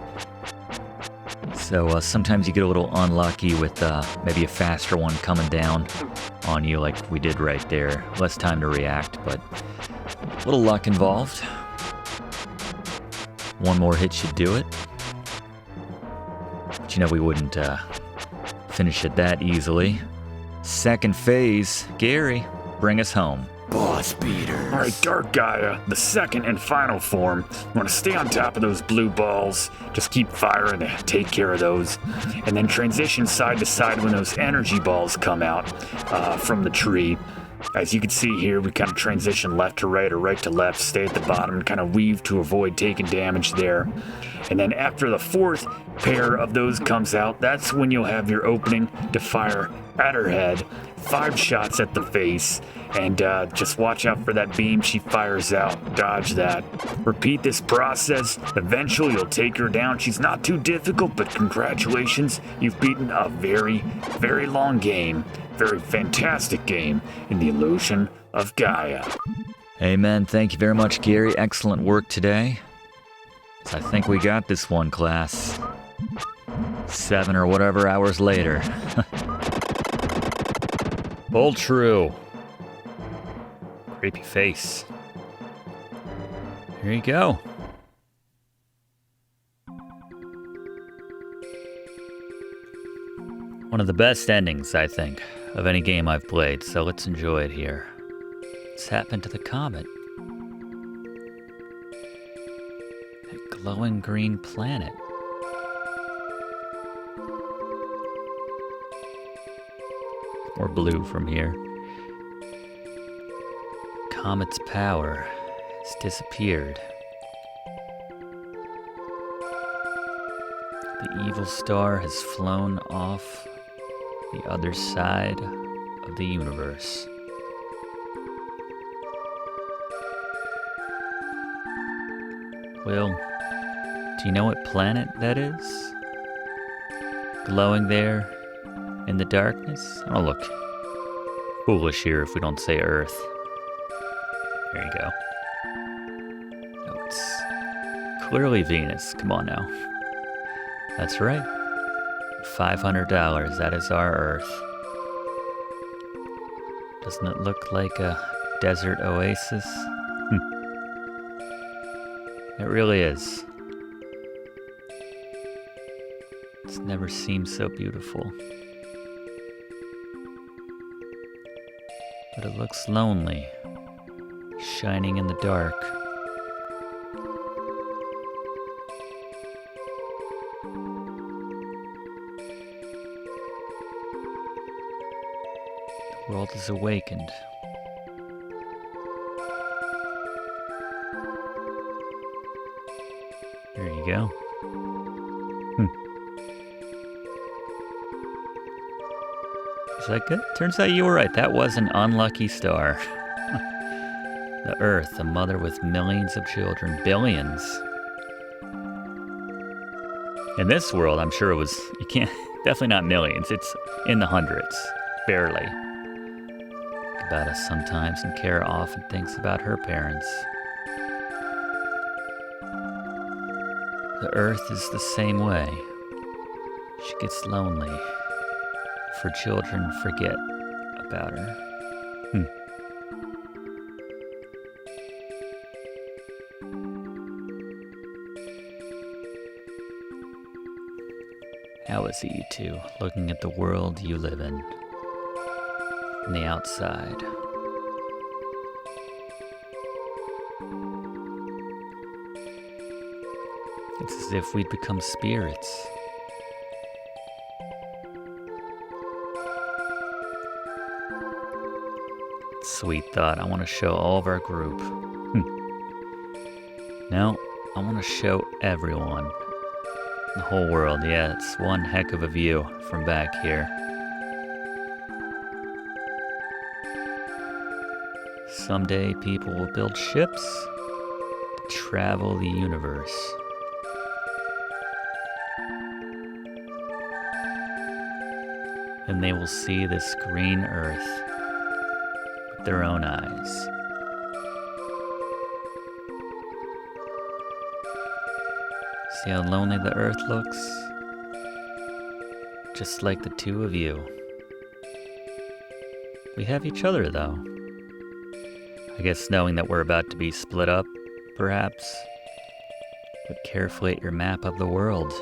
So sometimes you get a little unlucky with maybe a faster one coming down on you like we did right there. Less time to react, but a little luck involved. One more hit should do it. But you know we wouldn't finish it that easily. Second phase, Gary, bring us home. Boss beaters. Alright, Dark Gaia, the second and final form. You want to stay on top of those blue balls, just keep firing to take care of those, and then transition side to side when those energy balls come out from the tree. As you can see here, we kind of transition left to right or right to left, stay at the bottom, kind of weave to avoid taking damage there. And then after the fourth pair of those comes out, that's when you'll have your opening to fire at her head. 5 shots at the face, and just watch out for that beam she fires out. Dodge that. Repeat this process. Eventually you'll take her down. She's not too difficult, but congratulations, you've beaten a very, very long game. Very fantastic game in the Illusion of Gaia. Amen. Thank you very much, Gary. Excellent work today. So I think we got this one, class. 7 or whatever hours later. All true. Creepy face. Here you go. One of the best endings, I think, of any game I've played, so let's enjoy it here. What's happened to the comet? That glowing green planet. Or blue from here. Comet's power has disappeared. The evil star has flown off the other side of the universe. Well, do you know what planet that is? Glowing there in the darkness? Oh, look. Foolish here if we don't say Earth. There you go. No, it's clearly Venus. Come on now. That's right. $500. That is our Earth. Doesn't it look like a desert oasis? It really is. It's never seemed so beautiful. But it looks lonely, shining in the dark. The world is awakened. There you go. Is that good? Turns out you were right. That was an unlucky star. The Earth, a mother with millions of children. Billions. In this world, I'm sure it was, you can't, definitely not millions. It's in the hundreds. Barely. Think about us sometimes, and Kara often thinks about her parents. The Earth is the same way. She gets lonely. For children forget about her. How is it, you two, looking at the world you live in? From the outside. It's as if we'd become spirits. sweet thought. I want to show all of our group. No, I want to show everyone. The whole world. Yeah, it's one heck of a view from back here. Someday people will build ships to travel the universe. And they will see this green earth with their own eyes. See how lonely the earth looks? Just like the two of you. We have each other, though. I guess knowing that we're about to be split up, perhaps, look carefully at your map of the world.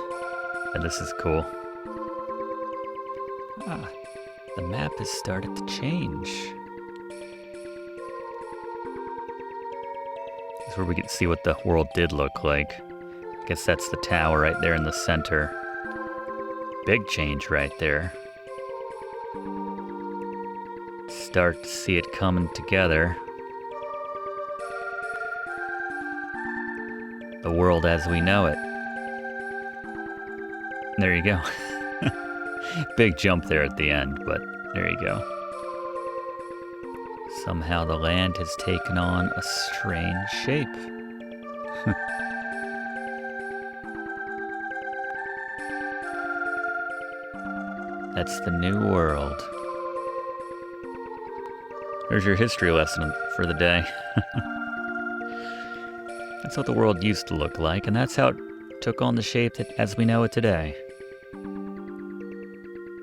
And this is cool. Ah, the map has started to change. This is where we can see what the world did look like. I guess that's the tower right there in the center. Big change right there. Start to see it coming together. The world as we know it. There you go. Big jump there at the end, but there you go. Somehow the land has taken on a strange shape. That's the new world. There's your history lesson for the day. That's what the world used to look like, and that's how it took on the shape as we know it today.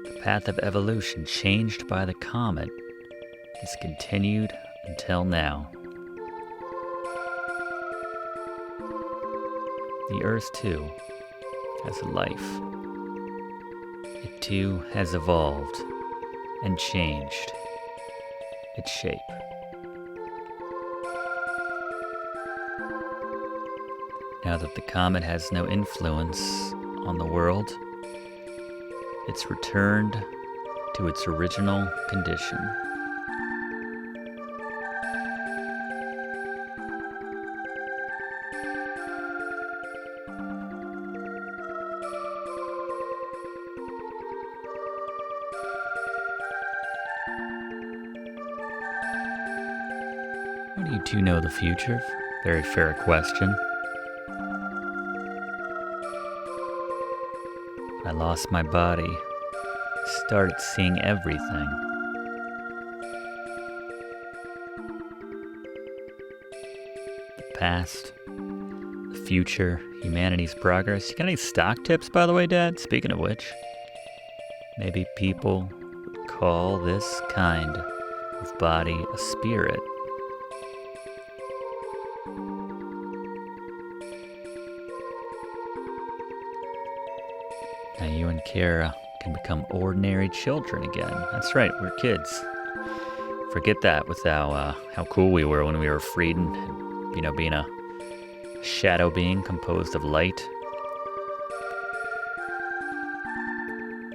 The path of evolution changed by the comet has continued until now. The Earth, too, has a life. It, too, has evolved and changed its shape. Now that the comet has no influence on the world, it's returned to its original condition. How do you two know the future? Very fair question. I lost my body, started seeing everything. The past, the future, humanity's progress. You got any stock tips, by the way, Dad? Speaking of which, maybe people would call this kind of body a spirit. Now you and Kara can become ordinary children again. That's right, we're kids. Forget that with how cool we were when we were freed and being a shadow being composed of light.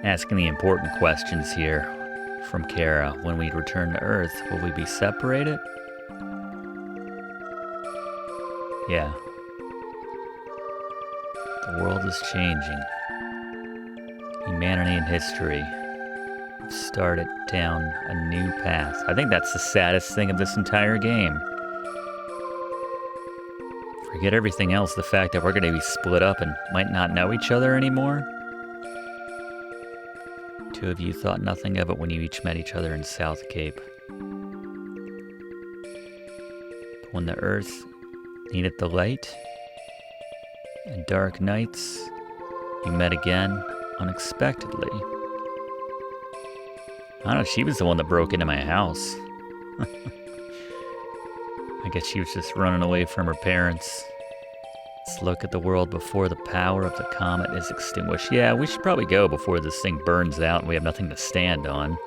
Asking the important questions here from Kara. When we return to Earth, will we be separated? Yeah. The world is changing. Humanity and history have started down a new path. I think that's the saddest thing of this entire game. Forget everything else, the fact that we're going to be split up and might not know each other anymore. Two of you thought nothing of it when you each met each other in South Cape. But when the Earth needed the light and dark nights, you met again unexpectedly. I don't know, she was the one that broke into my house. I guess she was just running away from her parents. Let's look at the world before the power of the comet is extinguished. Yeah, we should probably go before this thing burns out and we have nothing to stand on.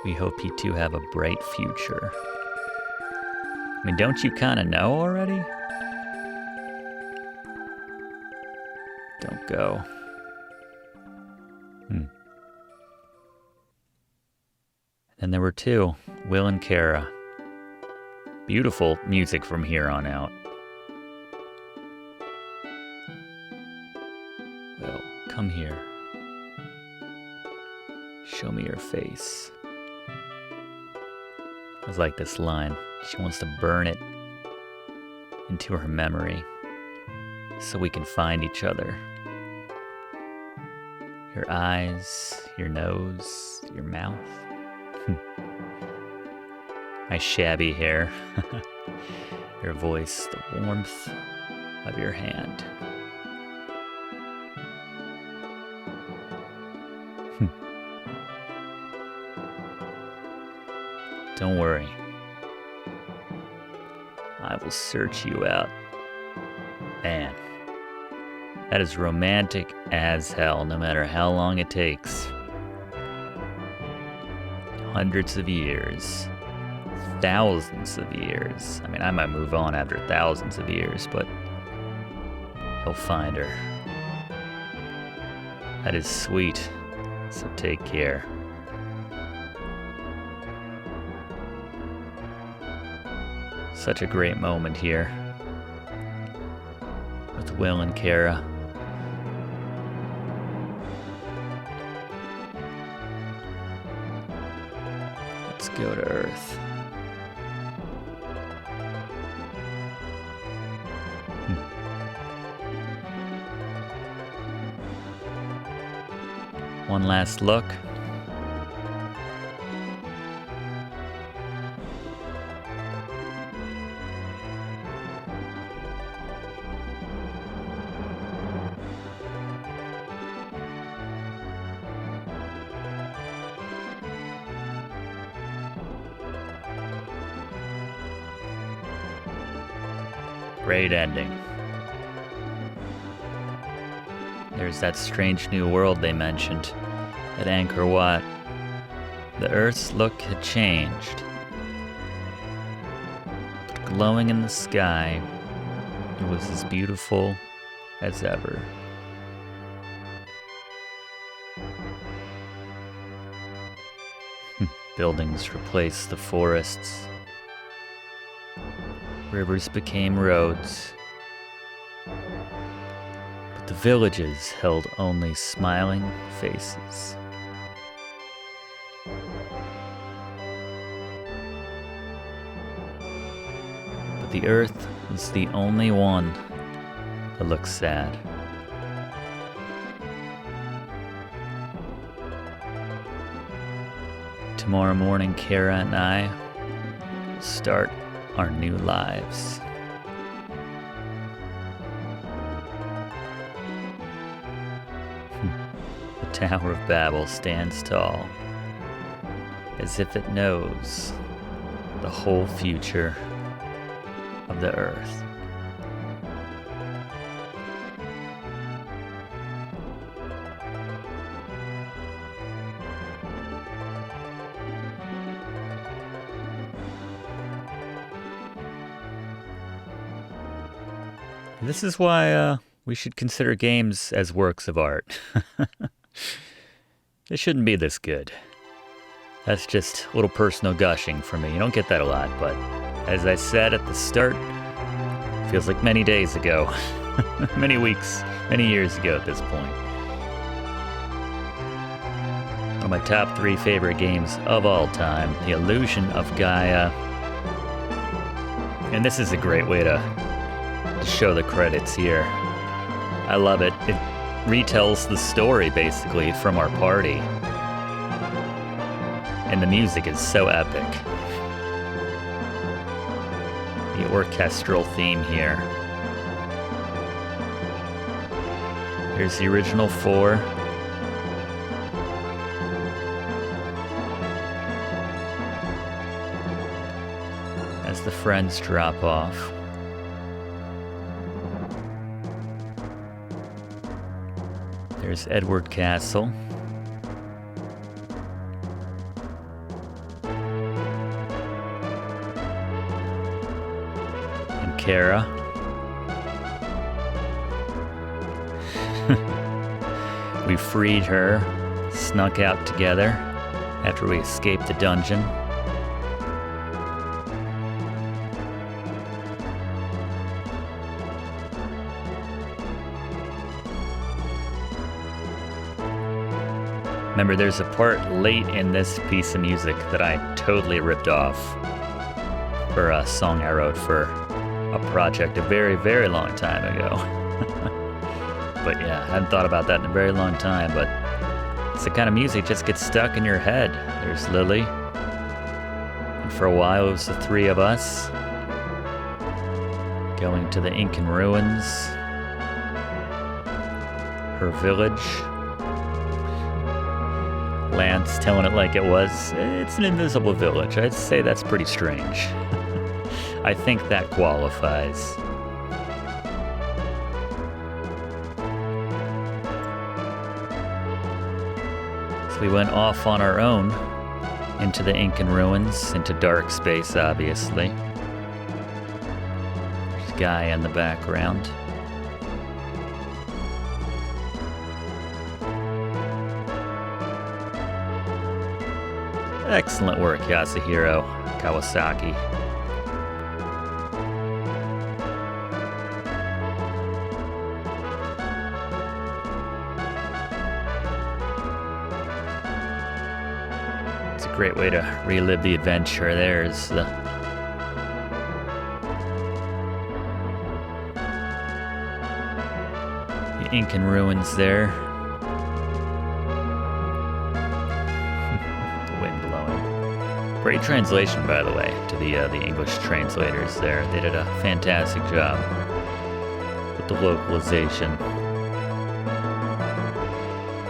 We hope you two have a bright future. I mean, don't you kind of know already? Don't go. And there were two, Will and Kara. Beautiful music from here on out. Will, come here. Show me your face. I like this line. She wants to burn it into her memory so we can find each other. Your eyes, your nose, your mouth. My shabby hair. Your voice, the warmth of your hand. Don't worry. I will search you out. Man, that is romantic as hell, no matter how long it takes. Hundreds of years. Thousands of years. I mean, I might move on after thousands of years, but he'll find her. That is sweet, so take care. Such a great moment here with Will and Kara. Let's go to Earth. One last look. Great ending. There's that strange new world they mentioned at Angkor Wat. The Earth's look had changed. But glowing in the sky, it was as beautiful as ever. Buildings replaced the forests. Rivers became roads. But the villages held only smiling faces. But the earth was the only one that looked sad. Tomorrow morning, Kara and I will start our new lives. The Tower of Babel stands tall, as if it knows the whole future of the earth. This is why we should consider games as works of art. They shouldn't be this good. That's just a little personal gushing for me. You don't get that a lot, but as I said at the start, it feels like many days ago, many weeks, many years ago at this point. One of my top 3 favorite games of all time, The Illusion of Gaia. And this is a great way to show the credits here. I love it. It retells the story basically from our party. And the music is so epic. The orchestral theme here. Here's the original 4. As the friends drop off. There's Edward Castle. And Kara. We freed her, snuck out together. after we escape the dungeon. Remember, there's a part late in this piece of music that I totally ripped off for a song I wrote for a project a very, very long time ago. But yeah, I hadn't thought about that in a very long time, but it's the kind of music that just gets stuck in your head. There's Lily, and for a while it was the three of us going to the Incan ruins, her village. Lance telling it like it was. It's an invisible village. I'd say that's pretty strange. I think that qualifies. So we went off on our own into the Incan ruins, into dark space, obviously. There's a guy in the background. Excellent work, Yasuhiro Kawasaki. It's a great way to relive the adventure. There's the Incan ruins there. Great translation, by the way, to the English translators there. They did a fantastic job with the localization.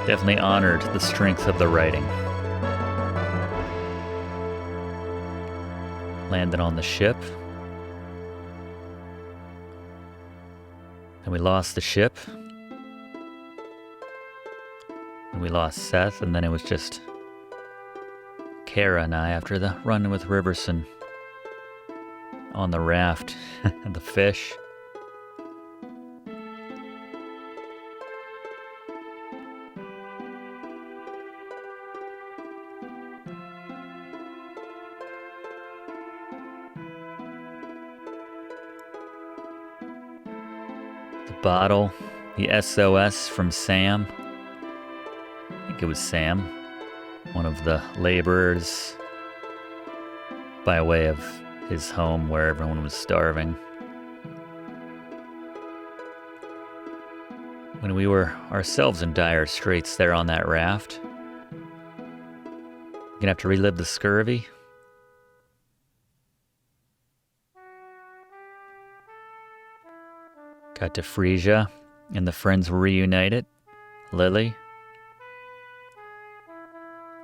Definitely honored the strength of the writing. Landed on the ship. And we lost the ship. And we lost Seth, and then it was just Kara and I after the run with Riverson on the raft and the fish. The bottle, the SOS from Sam. I think it was Sam. One of the laborers by way of his home where everyone was starving. When we were ourselves in dire straits there on that raft. Gonna have to relive the scurvy. Got to Frisia, and the friends were reunited. Lily.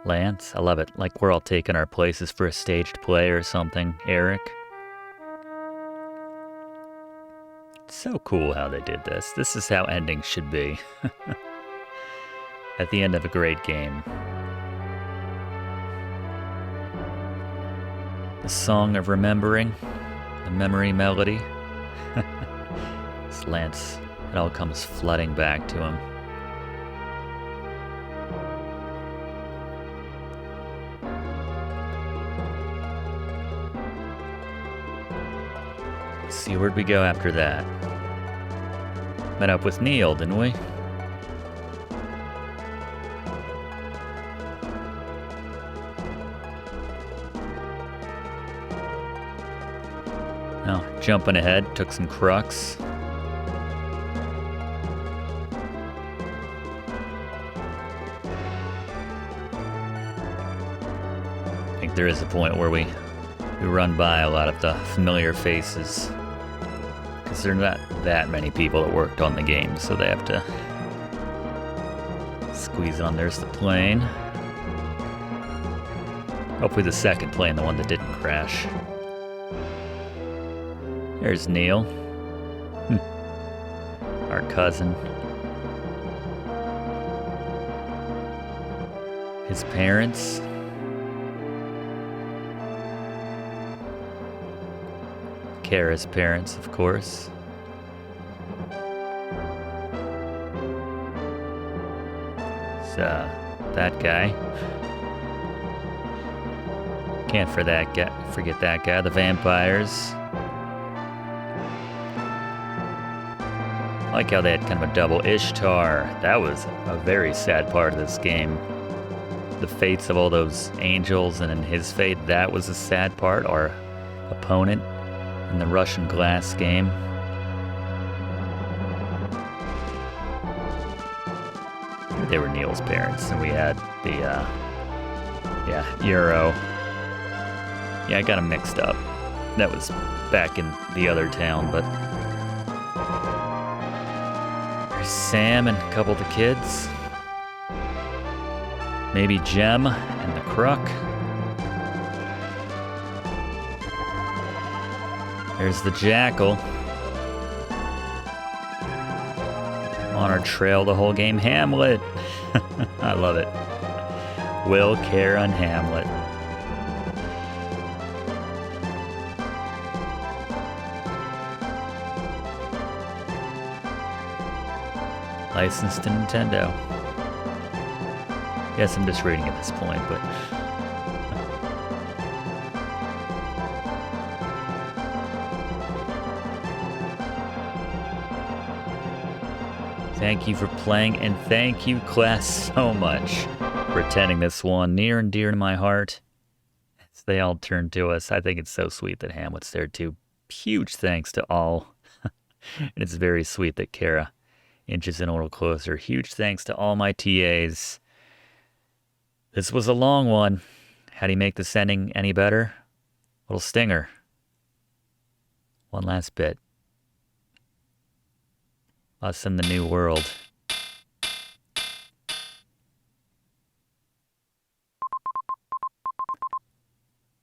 Lance, I love it. Like we're all taking our places for a staged play or something. Eric. It's so cool how they did this. This is how endings should be. At the end of a great game. The Song of Remembering. The memory melody. It's Lance. It all comes flooding back to him. See, where'd we go after that? Met up with Neil, didn't we? Now, jumping ahead, took some crux. I think there is a point where we run by a lot of the familiar faces. Because there are not that many people that worked on the game, so they have to squeeze on. There's the plane. Hopefully the second plane, the one that didn't crash. There's Neil. Our cousin. His parents. Kara's parents, of course. It's that guy. Can't forget that guy, the vampires. I like how they had kind of a double Ishtar. That was a very sad part of this game. The fates of all those angels, and in his fate, that was a sad part. Our opponent in the Russian glass game. They were Neil's parents, and we had the, Euro. Yeah, I got them mixed up. That was back in the other town, but... There's Sam and a couple of the kids. Maybe Jem and the Crook. There's the Jackal. On our trail the whole game, Hamlet. I love it. Will, Kara, and Hamlet. Licensed to Nintendo. Yes, I'm just reading at this point, but... Thank you for playing, and thank you, class, so much for attending this one. Near and dear to my heart. As they all turn to us. I think it's so sweet that Hamlet's there, too. Huge thanks to all. And it's very sweet that Kara inches in a little closer. Huge thanks to all my TAs. This was a long one. How do you make this ending any better? Little stinger. One last bit. Us in the new world.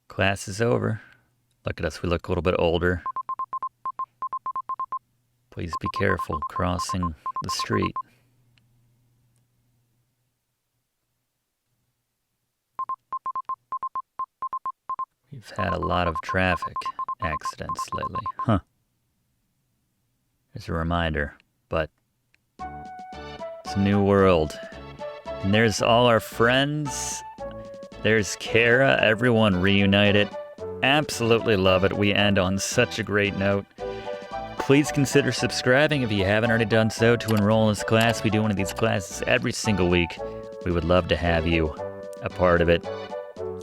Class is over. Look at us, we look a little bit older. Please be careful crossing the street. We've had a lot of traffic accidents lately. Huh. There's a reminder. But it's a new world. And there's all our friends. There's Kara, everyone reunited. Absolutely love it. We end on such a great note. Please consider subscribing if you haven't already done so to enroll in this class. We do one of these classes every single week. We would love to have you a part of it.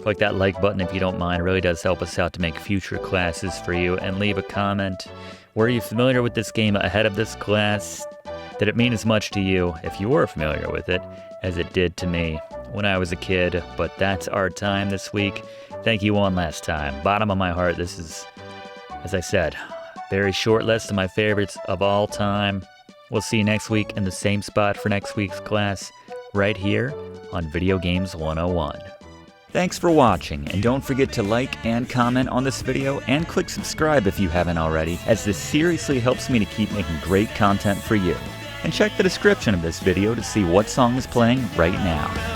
Click that like button if you don't mind. It really does help us out to make future classes for you. And leave a comment. Were you familiar with this game ahead of this class? Did it mean as much to you, if you were familiar with it, as it did to me when I was a kid? But that's our time this week. Thank you one last time. Bottom of my heart, this is, as I said, very short list of my favorites of all time. We'll see you next week in the same spot for next week's class, right here on Video Games 101. Thanks for watching, and don't forget to like and comment on this video, and click subscribe if you haven't already, as this seriously helps me to keep making great content for you. And check the description of this video to see what song is playing right now.